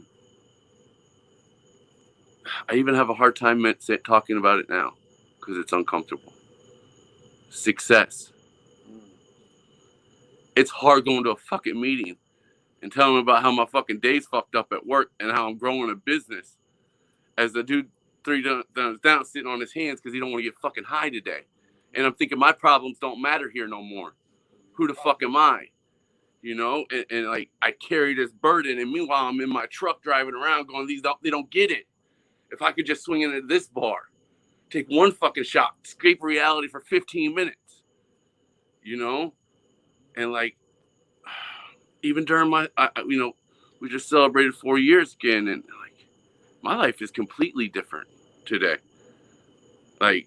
even have a hard time talking about it now because it's uncomfortable. Success. It's hard going to a fucking meeting and telling them about how my fucking day's fucked up at work and how I'm growing a business as the dude 3 down sitting on his hands because he don't want to get fucking high today. And I'm thinking my problems don't matter here no more. Who the fuck am I? You know, and like I carry this burden, and meanwhile I'm in my truck driving around going, they don't get it. If I could just swing into this bar, take one fucking shot, escape reality for 15 minutes, you know? And like, even during you know, we just celebrated 4 years again, and like, my life is completely different today. Like,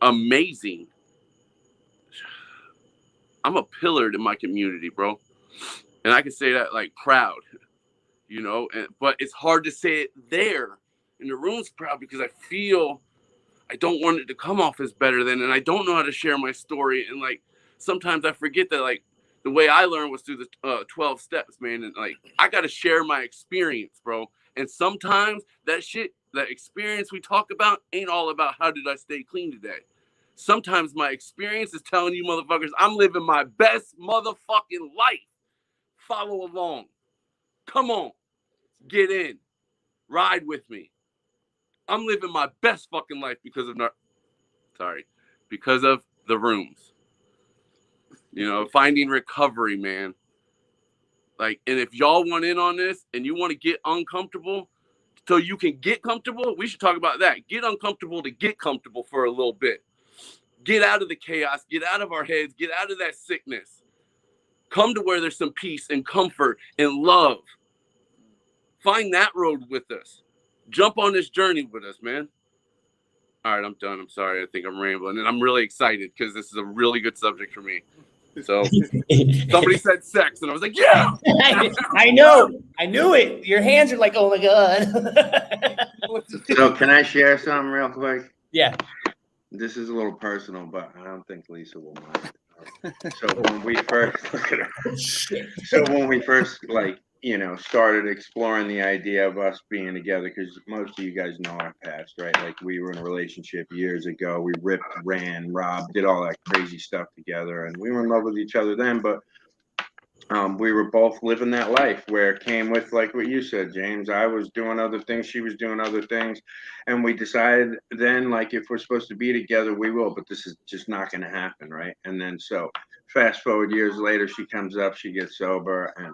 amazing. I'm a pillar to my community, bro. And I can say that like proud, you know, but it's hard to say it there in the room's proud because I feel I don't want it to come off as better than, and I don't know how to share my story. And like, sometimes I forget that like the way I learned was through the 12 steps, man. And like, I got to share my experience, bro. And sometimes that experience we talk about ain't all about how did I stay clean today. Sometimes my experience is telling you motherfuckers, I'm living my best motherfucking life. Follow along. Come on. Get in. Ride with me. I'm living my best fucking life because of the rooms. You know, finding recovery, man. Like, and if y'all want in on this and you want to get uncomfortable so you can get comfortable, we should talk about that. Get uncomfortable to get comfortable for a little bit. Get out of the chaos, get out of our heads, get out of that sickness. Come to where there's some peace and comfort and love. Find that road with us. Jump on this journey with us, man. All right, I'm done. I'm sorry. I think I'm rambling. And I'm really excited because this is a really good subject for me. So somebody said sex, and I was like, yeah. I know. I knew it. Your hands are like, oh, my God. So can I share something real quick? Yeah. This is a little personal, but I don't think Lisa will mind. So when we first like you know, started exploring the idea of us being together, because most of you guys know our past, right? Like, we were in a relationship years ago. We ripped, ran, robbed, did all that crazy stuff together, and we were in love with each other then. But we were both living that life where it came with, like what you said, James. I was doing other things, she was doing other things, and we decided then, like, if we're supposed to be together, we will. But this is just not going to happen, right? And then so fast forward years later, she comes up, she gets sober, and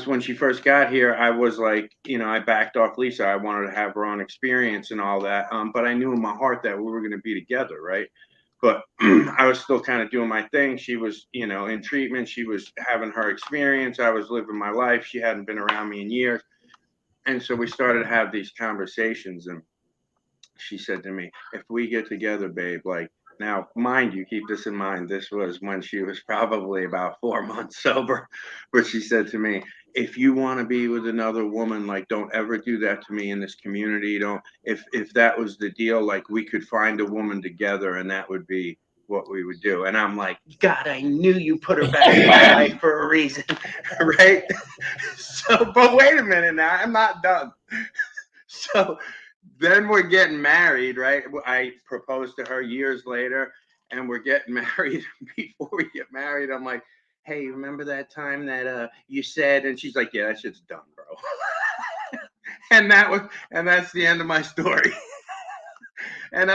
when she first got here, I was like, you know, I backed off Lisa. I wanted to have her own experience and all that. But I knew in my heart that we were going to be together, right? But I was still kind of doing my thing. She was, you know, in treatment. She was having her experience. I was living my life. She hadn't been around me in years. And so we started to have these conversations. And she said to me, if we get together, babe, like, now, mind you, keep this in mind, this was when she was probably about 4 months sober. But she said to me, if you want to be with another woman, like, don't ever do that to me in this community. Don't, if that was the deal, like, we could find a woman together and that would be what we would do. And I'm like, God, I knew you put her back in my life for a reason, right? So, but wait a minute now, I'm not done. So then we're getting married, right? I proposed to her years later, and we're getting married. Before we get married, I'm like, hey, remember that time that you said? And she's like, yeah, that shit's done, bro. and that's the end of my story. and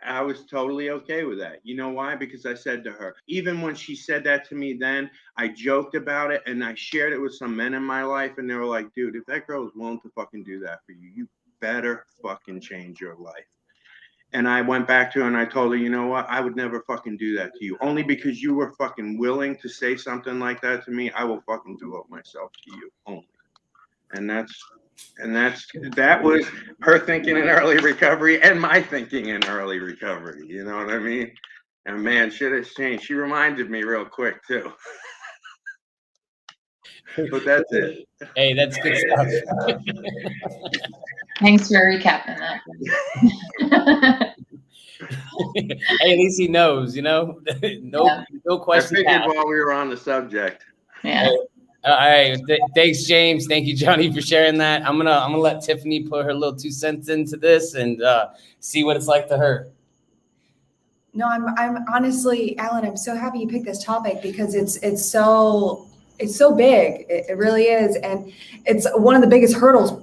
I was totally okay with that. You know why? Because I said to her, even when she said that to me then, I joked about it and I shared it with some men in my life, and they were like, dude, if that girl is willing to fucking do that for you, you better fucking change your life. And I went back to her and I told her, you know what? I would never fucking do that to you. Only because you were fucking willing to say something like that to me, I will fucking devote myself to you only. And that was her thinking in early recovery and my thinking in early recovery. You know what I mean? And man, shit has changed. She reminded me real quick too. But that's it. Hey, that's good stuff. Thanks for recapping that. Hey, at least he knows, you know. No I question figured asked. while we were on the subject. Yeah. All right, thanks, James. Thank you, Johnny, for sharing that. I'm gonna let Tiffany put her little 2 cents into this and see what it's like to her. No, I'm honestly, Alan, I'm so happy you picked this topic because it's so big. It really is. And it's one of the biggest hurdles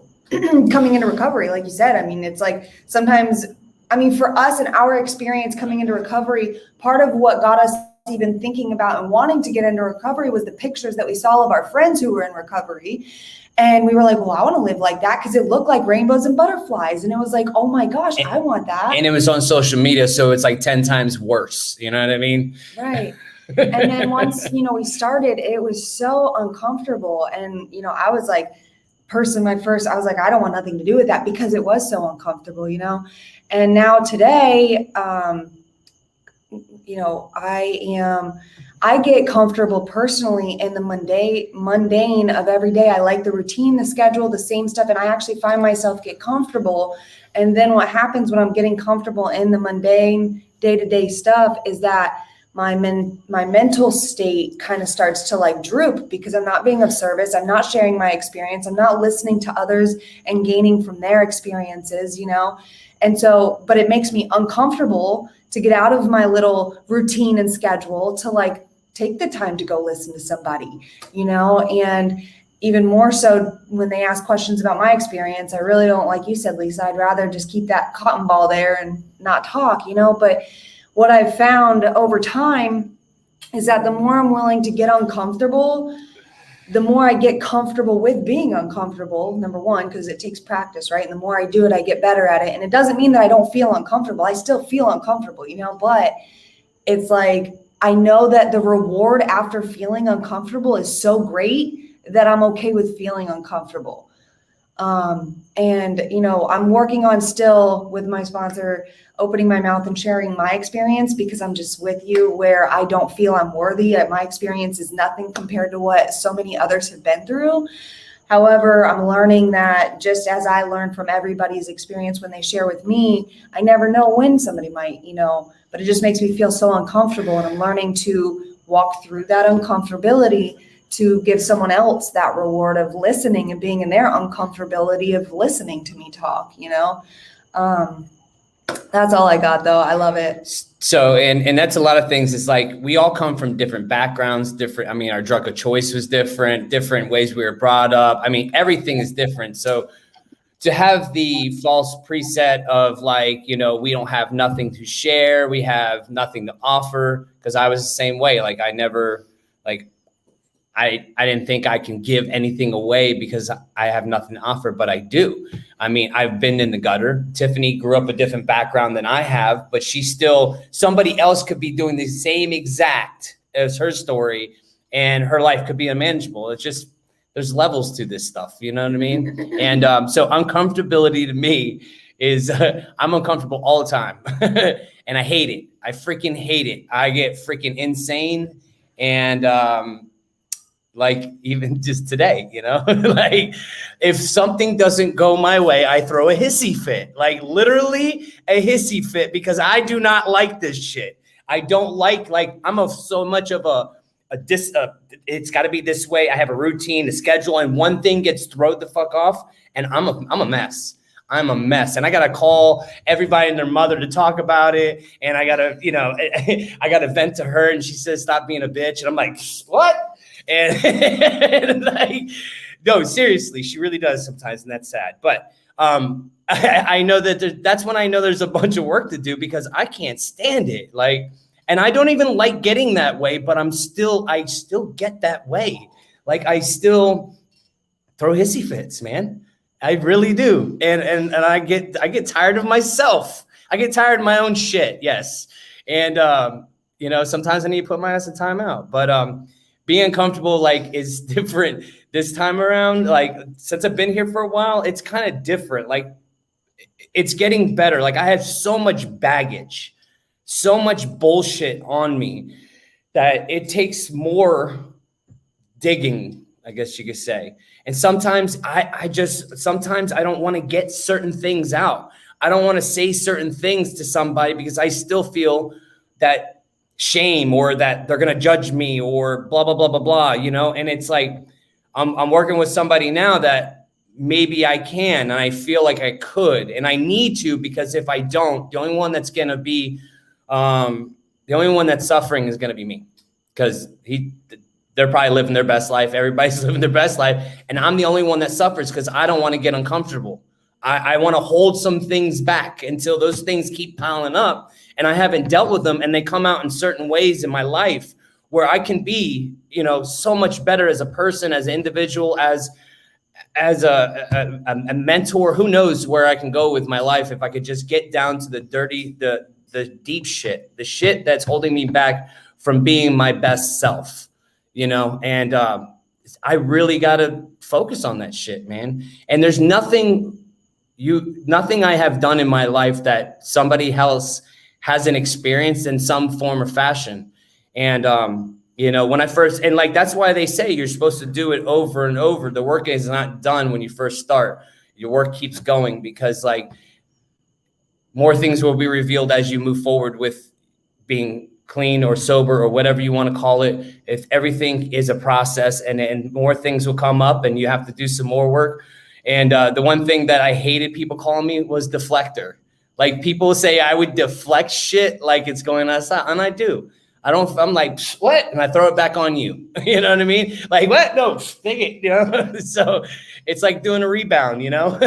coming into recovery. Like you said, I mean, it's like sometimes, I mean, for us and our experience coming into recovery, part of what got us even thinking about and wanting to get into recovery was the pictures that we saw of our friends who were in recovery. And we were like, well, I want to live like that because it looked like rainbows and butterflies. And it was like, oh my gosh, I want that. And it was on social media, so it's like 10 times worse. You know what I mean? Right. And then once, you know, we started, it was so uncomfortable. And, you know, I was like, I was like, I don't want nothing to do with that because it was so uncomfortable, you know? And now today, you know, I get comfortable personally in the mundane of every day. I like the routine, the schedule, the same stuff. And I actually find myself get comfortable. And then what happens when I'm getting comfortable in the mundane day-to-day stuff is that my mental state kind of starts to like droop because I'm not being of service. I'm not sharing my experience. I'm not listening to others and gaining from their experiences, you know? And so, but it makes me uncomfortable to get out of my little routine and schedule to like take the time to go listen to somebody, you know? And even more so when they ask questions about my experience, I really don't, like you said, Lisa, I'd rather just keep that cotton ball there and not talk, you know? But what I've found over time is that the more I'm willing to get uncomfortable, the more I get comfortable with being uncomfortable, number one, because it takes practice, right? And the more I do it, I get better at it. And it doesn't mean that I don't feel uncomfortable. I still feel uncomfortable, you know, but it's like, I know that the reward after feeling uncomfortable is so great that I'm okay with feeling uncomfortable. And, you know, I'm working on still with my sponsor, opening my mouth and sharing my experience because I'm just with you where I don't feel I'm worthy. My experience is nothing compared to what so many others have been through. However, I'm learning that just as I learn from everybody's experience when they share with me, I never know when somebody might, you know, but it just makes me feel so uncomfortable. And I'm learning to walk through that uncomfortability to give someone else that reward of listening and being in their uncomfortability of listening to me talk, you know? That's all I got though. I love it. So, and that's a lot of things. It's like, we all come from different backgrounds, I mean, our drug of choice was different ways we were brought up. I mean, everything is different. So to have the false preset of like, you know, we don't have nothing to share, we have nothing to offer, because I was the same way. Like I never, like, I didn't think I can give anything away because I have nothing to offer, but I do. I mean, I've been in the gutter. Tiffany grew up a different background than I have, but somebody else could be doing the same exact as her story, and her life could be unmanageable. It's just, there's levels to this stuff, you know what I mean? And so uncomfortability to me is, I'm uncomfortable all the time and I hate it. I freaking hate it. I get freaking insane. And, like even just today, you know, like if something doesn't go my way, I throw a hissy fit, like literally a hissy fit, because I do not like this shit. I don't like I'm so much of it's got to be this way. I have a routine, a schedule, and one thing gets thrown the fuck off, and I'm a mess. I'm a mess, and I gotta call everybody and their mother to talk about it, and I gotta, you know, I gotta vent to her, and she says, "Stop being a bitch," and I'm like, "What?" And like, no, seriously, she really does sometimes, and that's sad. But I know that that's when I know there's a bunch of work to do, because I can't stand it. Like, and I don't even like getting that way, but I still get that way. Like, I still throw hissy fits, man. I really do. And I get tired of myself. I get tired of my own shit. Yes. And, you know, sometimes I need to put my ass in timeout, but, being uncomfortable, like, is different this time around. Like, since I've been here for a while, it's kind of different. Like, it's getting better. Like, I have so much baggage, so much bullshit on me that it takes more digging, I guess you could say. And sometimes sometimes I don't want to get certain things out. I don't want to say certain things to somebody because I still feel that shame, or that they're going to judge me, or blah, blah, blah, blah, blah, you know? And it's like, I'm working with somebody now that maybe I can, and I feel like I could, and I need to, because if I don't, the only one that's going to be, the only one that's suffering is going to be me, because they're probably living their best life. Everybody's living their best life. And I'm the only one that suffers because I don't want to get uncomfortable. I want to hold some things back until those things keep piling up and I haven't dealt with them, and they come out in certain ways in my life where I can be, you know, so much better as a person, as an individual, as a mentor. Who knows where I can go with my life if I could just get down to the dirty, the deep shit, the shit that's holding me back from being my best self, you know? And I really got to focus on that shit, man. And there's nothing I have done in my life that somebody else hasn't experienced in some form or fashion. And, you know, when I first, and like, that's why they say you're supposed to do it over and over. The work is not done when you first start. Your work keeps going, because like more things will be revealed as you move forward with being clean or sober or whatever you want to call it. If everything is a process, and more things will come up and you have to do some more work. And the one thing that I hated people calling me was deflector. Like, people say I would deflect shit like it's going outside, and I do. I'm like, what? And I throw it back on you. You know what I mean? Like, what? No, take it, you know? So it's like doing a rebound, you know?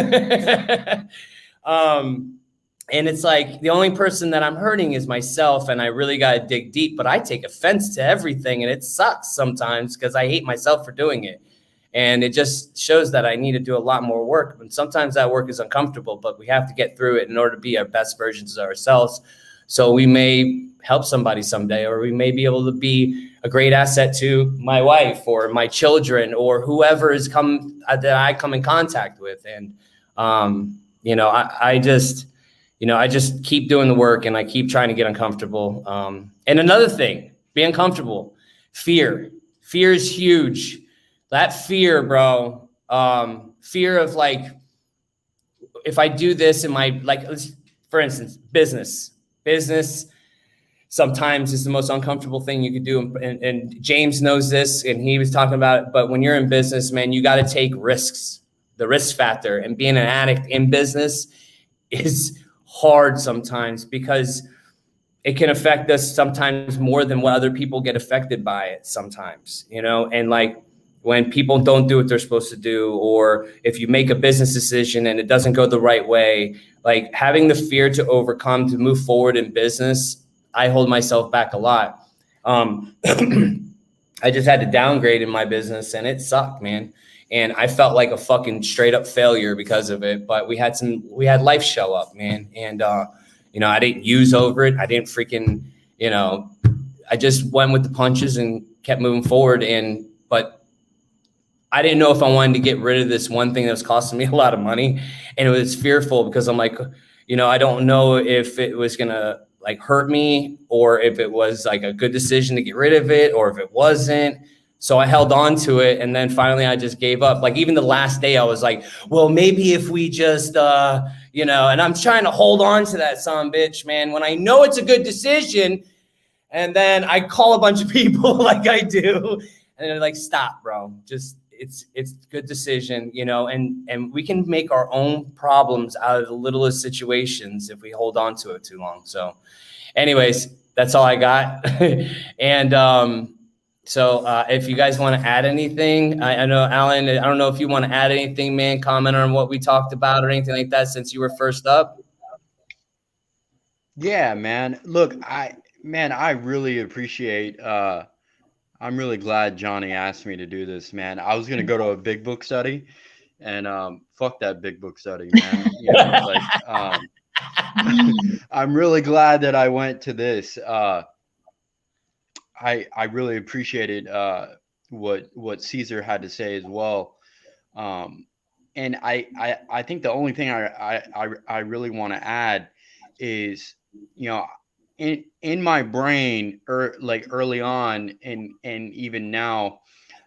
And it's like, the only person that I'm hurting is myself, and I really got to dig deep, but I take offense to everything, and it sucks sometimes because I hate myself for doing it. And it just shows that I need to do a lot more work. And sometimes that work is uncomfortable, but we have to get through it in order to be our best versions of ourselves. So we may help somebody someday, or we may be able to be a great asset to my wife or my children or whoever is that I come in contact with. And, you know, I just keep doing the work, and I keep trying to get uncomfortable. And another thing, be uncomfortable. Fear is huge. That fear, bro, fear of like, if I do this in my, like, for instance, business, sometimes it's the most uncomfortable thing you could do. And James knows this, and he was talking about it. But when you're in business, man, you got to take risks, the risk factor. And being an addict in business is hard sometimes because it can affect us sometimes more than what other people get affected by it sometimes, you know? And like when people don't do what they're supposed to do, or if you make a business decision and it doesn't go the right way, like having the fear to overcome, to move forward in business, I hold myself back a lot. I just had to downgrade in my business and it sucked, man. And I felt like a fucking straight up failure because of it. But we had life show up, man. And, you know, I didn't use over it. I didn't freaking, you know, I just went with the punches and kept moving forward. But I didn't know if I wanted to get rid of this one thing that was costing me a lot of money. And it was fearful because I'm like, you know, I don't know if it was going to like hurt me or if it was like a good decision to get rid of it or if it wasn't. So I held on to it. And then finally I just gave up. Like even the last day I was like, well, maybe if we just, you know, and I'm trying to hold on to that son of a bitch, man, when I know it's a good decision. And then I call a bunch of people like I do. And they're like, stop, bro. Just, it's a good decision, you know, and we can make our own problems out of the littlest situations if we hold on to it too long. So anyways, that's all I got. And so if you guys want to add anything, I know, Alan, I don't know if you want to add anything, man, comment on what we talked about or anything like that since you were first up. Yeah, man. Look, I really appreciate, I'm really glad Johnny asked me to do this, man. I was going to go to a big book study and fuck that big book study, man. You know, like, I'm really glad that I went to this. I really appreciated what Caesar had to say as well. And I think the only thing I really want to add is, you know, in my brain, like early on and even now,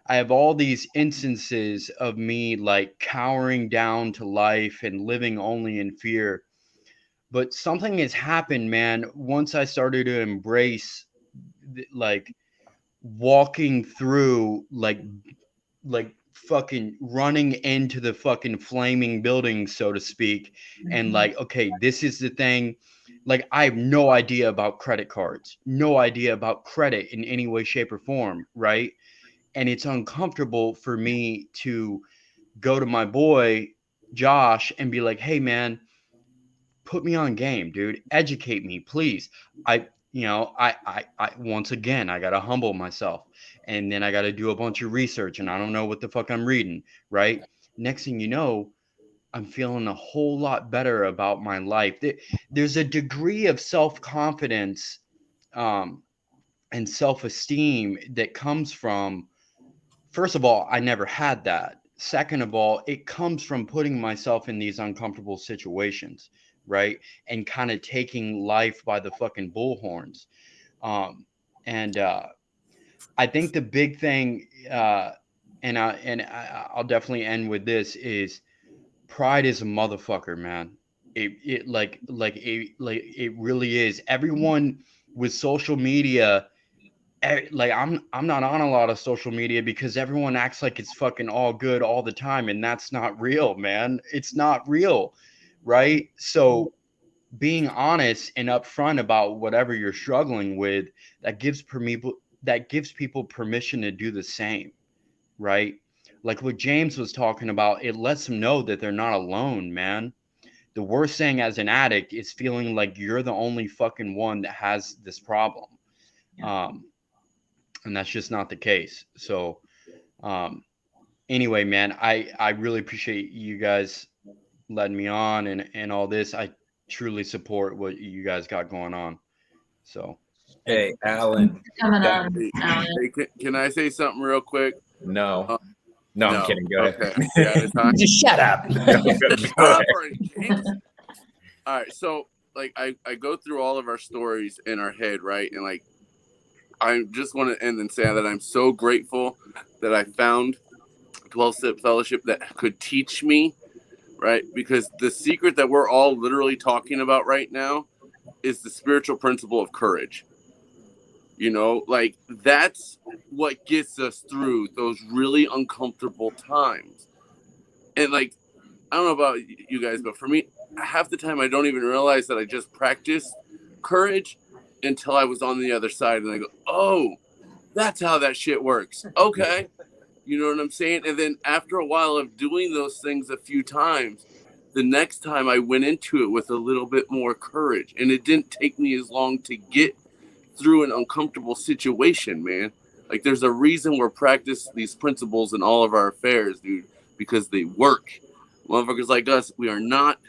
I have all these instances of me like cowering down to life and living only in fear. But something has happened, man, once I started to embrace like walking through like fucking running into the fucking flaming building, so to speak. And like, okay, this is the thing. Like, I have no idea about credit cards, no idea about credit in any way, shape, or form, right? And it's uncomfortable for me to go to my boy Josh and be like, hey man, put me on game, dude. Educate me, please. I once again, I got to humble myself, and then I got to do a bunch of research, and I don't know what the fuck I'm reading, right? Next thing you know, I'm feeling a whole lot better about my life. There's a degree of self-confidence and self-esteem that comes from, first of all, I never had that. Second of all, it comes from putting myself in these uncomfortable situations, right? And kind of taking life by the fucking bullhorns. I think the big thing, and I'll definitely end with this, is pride is a motherfucker, man. It really is. Everyone with social media, like I'm not on a lot of social media because everyone acts like it's fucking all good all the time, and that's not real, man. It's not real, right? So being honest and upfront about whatever you're struggling with, that gives people permission to do the same, right? Like what James was talking about, it lets them know that they're not alone, man. The worst thing as an addict is feeling like you're the only fucking one that has this problem. Yeah. And that's just not the case. So anyway, man, I really appreciate you guys letting me on and all this. I truly support what you guys got going on. So hey, Alan. Coming on, Alan. Hey, can I say something real quick? No, I'm kidding. Go ahead. Okay. Just shut up. All right. So like I go through all of our stories in our head, right? And like I just want to end and say that I'm so grateful that I found 12-Step Fellowship that could teach me, right? Because the secret that we're all literally talking about right now is the spiritual principle of courage. You know, like that's what gets us through those really uncomfortable times. And like, I don't know about you guys, but for me, half the time I don't even realize that I just practiced courage until I was on the other side, and I go, oh, that's how that shit works. Okay. You know what I'm saying? And then after a while of doing those things a few times, the next time I went into it with a little bit more courage, and it didn't take me as long to get through an uncomfortable situation, man. Like, there's a reason we're practicing these principles in all of our affairs, dude, because they work. Motherfuckers like us, we are not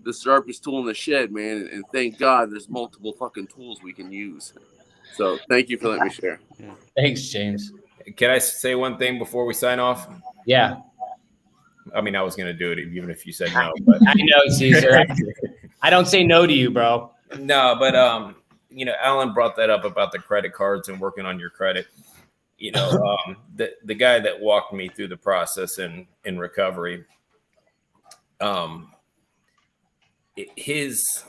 the sharpest tool in the shed, man. And thank God there's multiple fucking tools we can use. So thank you for letting me share. Thanks, James. Can I say one thing before we sign off? Yeah, I mean, I was going to do it even if you said no. But I know, Caesar. I don't say no to you, bro. no, but you know, Alan brought that up about the credit cards and working on your credit. You know, the guy that walked me through the process in recovery, his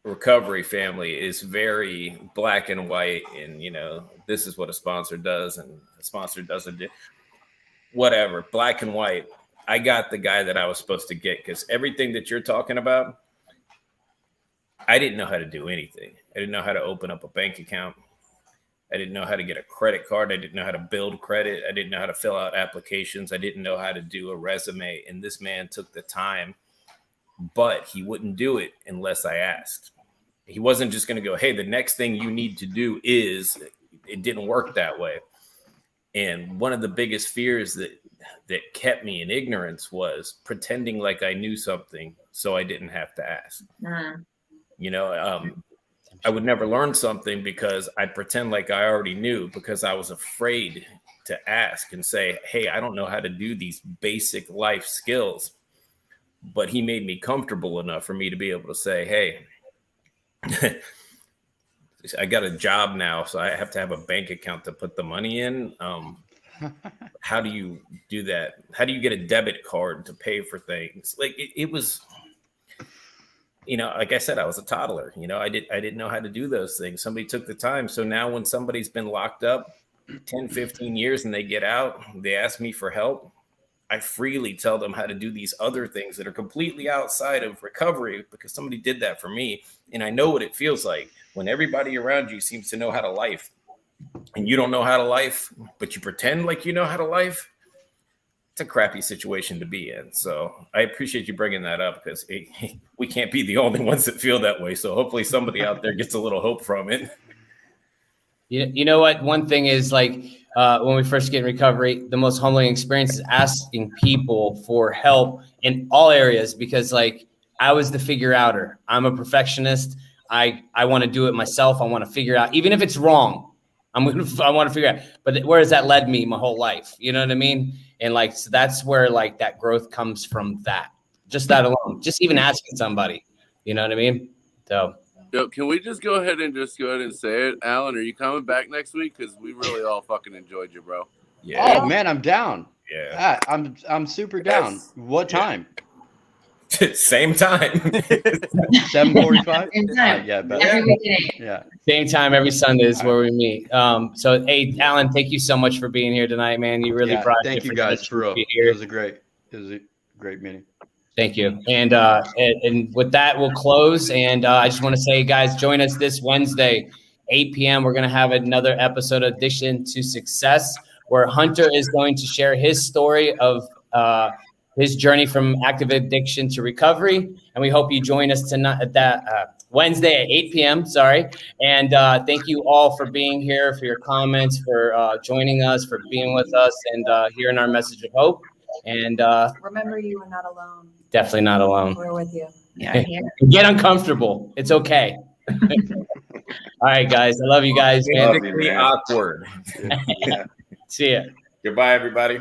recovery family is very black and white, and you know, this is what a sponsor does and a sponsor doesn't do. Whatever, black and white. I got the guy that I was supposed to get, because everything that you're talking about, I didn't know how to do anything. I didn't know how to open up a bank account. I didn't know how to get a credit card. I didn't know how to build credit. I didn't know how to fill out applications. I didn't know how to do a resume. And this man took the time, but he wouldn't do it unless I asked. He wasn't just going to go, hey, the next thing you need to do is, it didn't work that way. And one of the biggest fears that kept me in ignorance was pretending like I knew something so I didn't have to ask. You know, I would never learn something because I'd pretend like I already knew, because I was afraid to ask and say, hey, I don't know how to do these basic life skills. But he made me comfortable enough for me to be able to say, hey, I got a job now, so I have to have a bank account to put the money in. How do you do that? How do you get a debit card to pay for things? Like it was, you know, like I said, I was a toddler. You know, I didn't know how to do those things. Somebody took the time. So now when somebody's been locked up 10, 15 years and they get out, they ask me for help. I freely tell them how to do these other things that are completely outside of recovery, because somebody did that for me. And I know what it feels like when everybody around you seems to know how to life and you don't know how to life, but you pretend like you know how to life. It's a crappy situation to be in. So I appreciate you bringing that up, because we can't be the only ones that feel that way. So hopefully somebody out there gets a little hope from it. You know what? One thing is, like, when we first get in recovery, the most humbling experience is asking people for help in all areas, because like I was the figure outer. I'm a perfectionist. I want to do it myself. I want to figure out, even if it's wrong, I want to figure out, but where has that led me my whole life? You know what I mean? And like, so that's where like that growth comes from, that, just that alone, just even asking somebody, you know what I mean? So. Yo, can we just go ahead and say it? Alan, are you coming back next week? Because we really all fucking enjoyed you, bro. Yeah. Oh man, I'm down. Yeah. I'm super down. What time? Same time. 7:45. Same time. Yeah, but Every week at 8. yeah. Same time every Sunday is where we meet. So, hey, Alan, thank you so much for being here tonight, man. You really brought. Thank you guys for real. It was a great meeting. Thank you. And with that, we'll close. And I just want to say, guys, join us this Wednesday, 8 p.m. We're going to have another episode of Addiction to Success, where Hunter is going to share his story of his journey from active addiction to recovery. And we hope you join us tonight at that Wednesday at 8 p.m. Sorry. And thank you all for being here, for your comments, for joining us, for being with us, and hearing our message of hope. And Remember, you are not alone. definitely not alone. We're with you. Yeah, here. Get uncomfortable. It's okay. All right, guys. I love you guys, man. Physically awkward. See ya. Goodbye, everybody.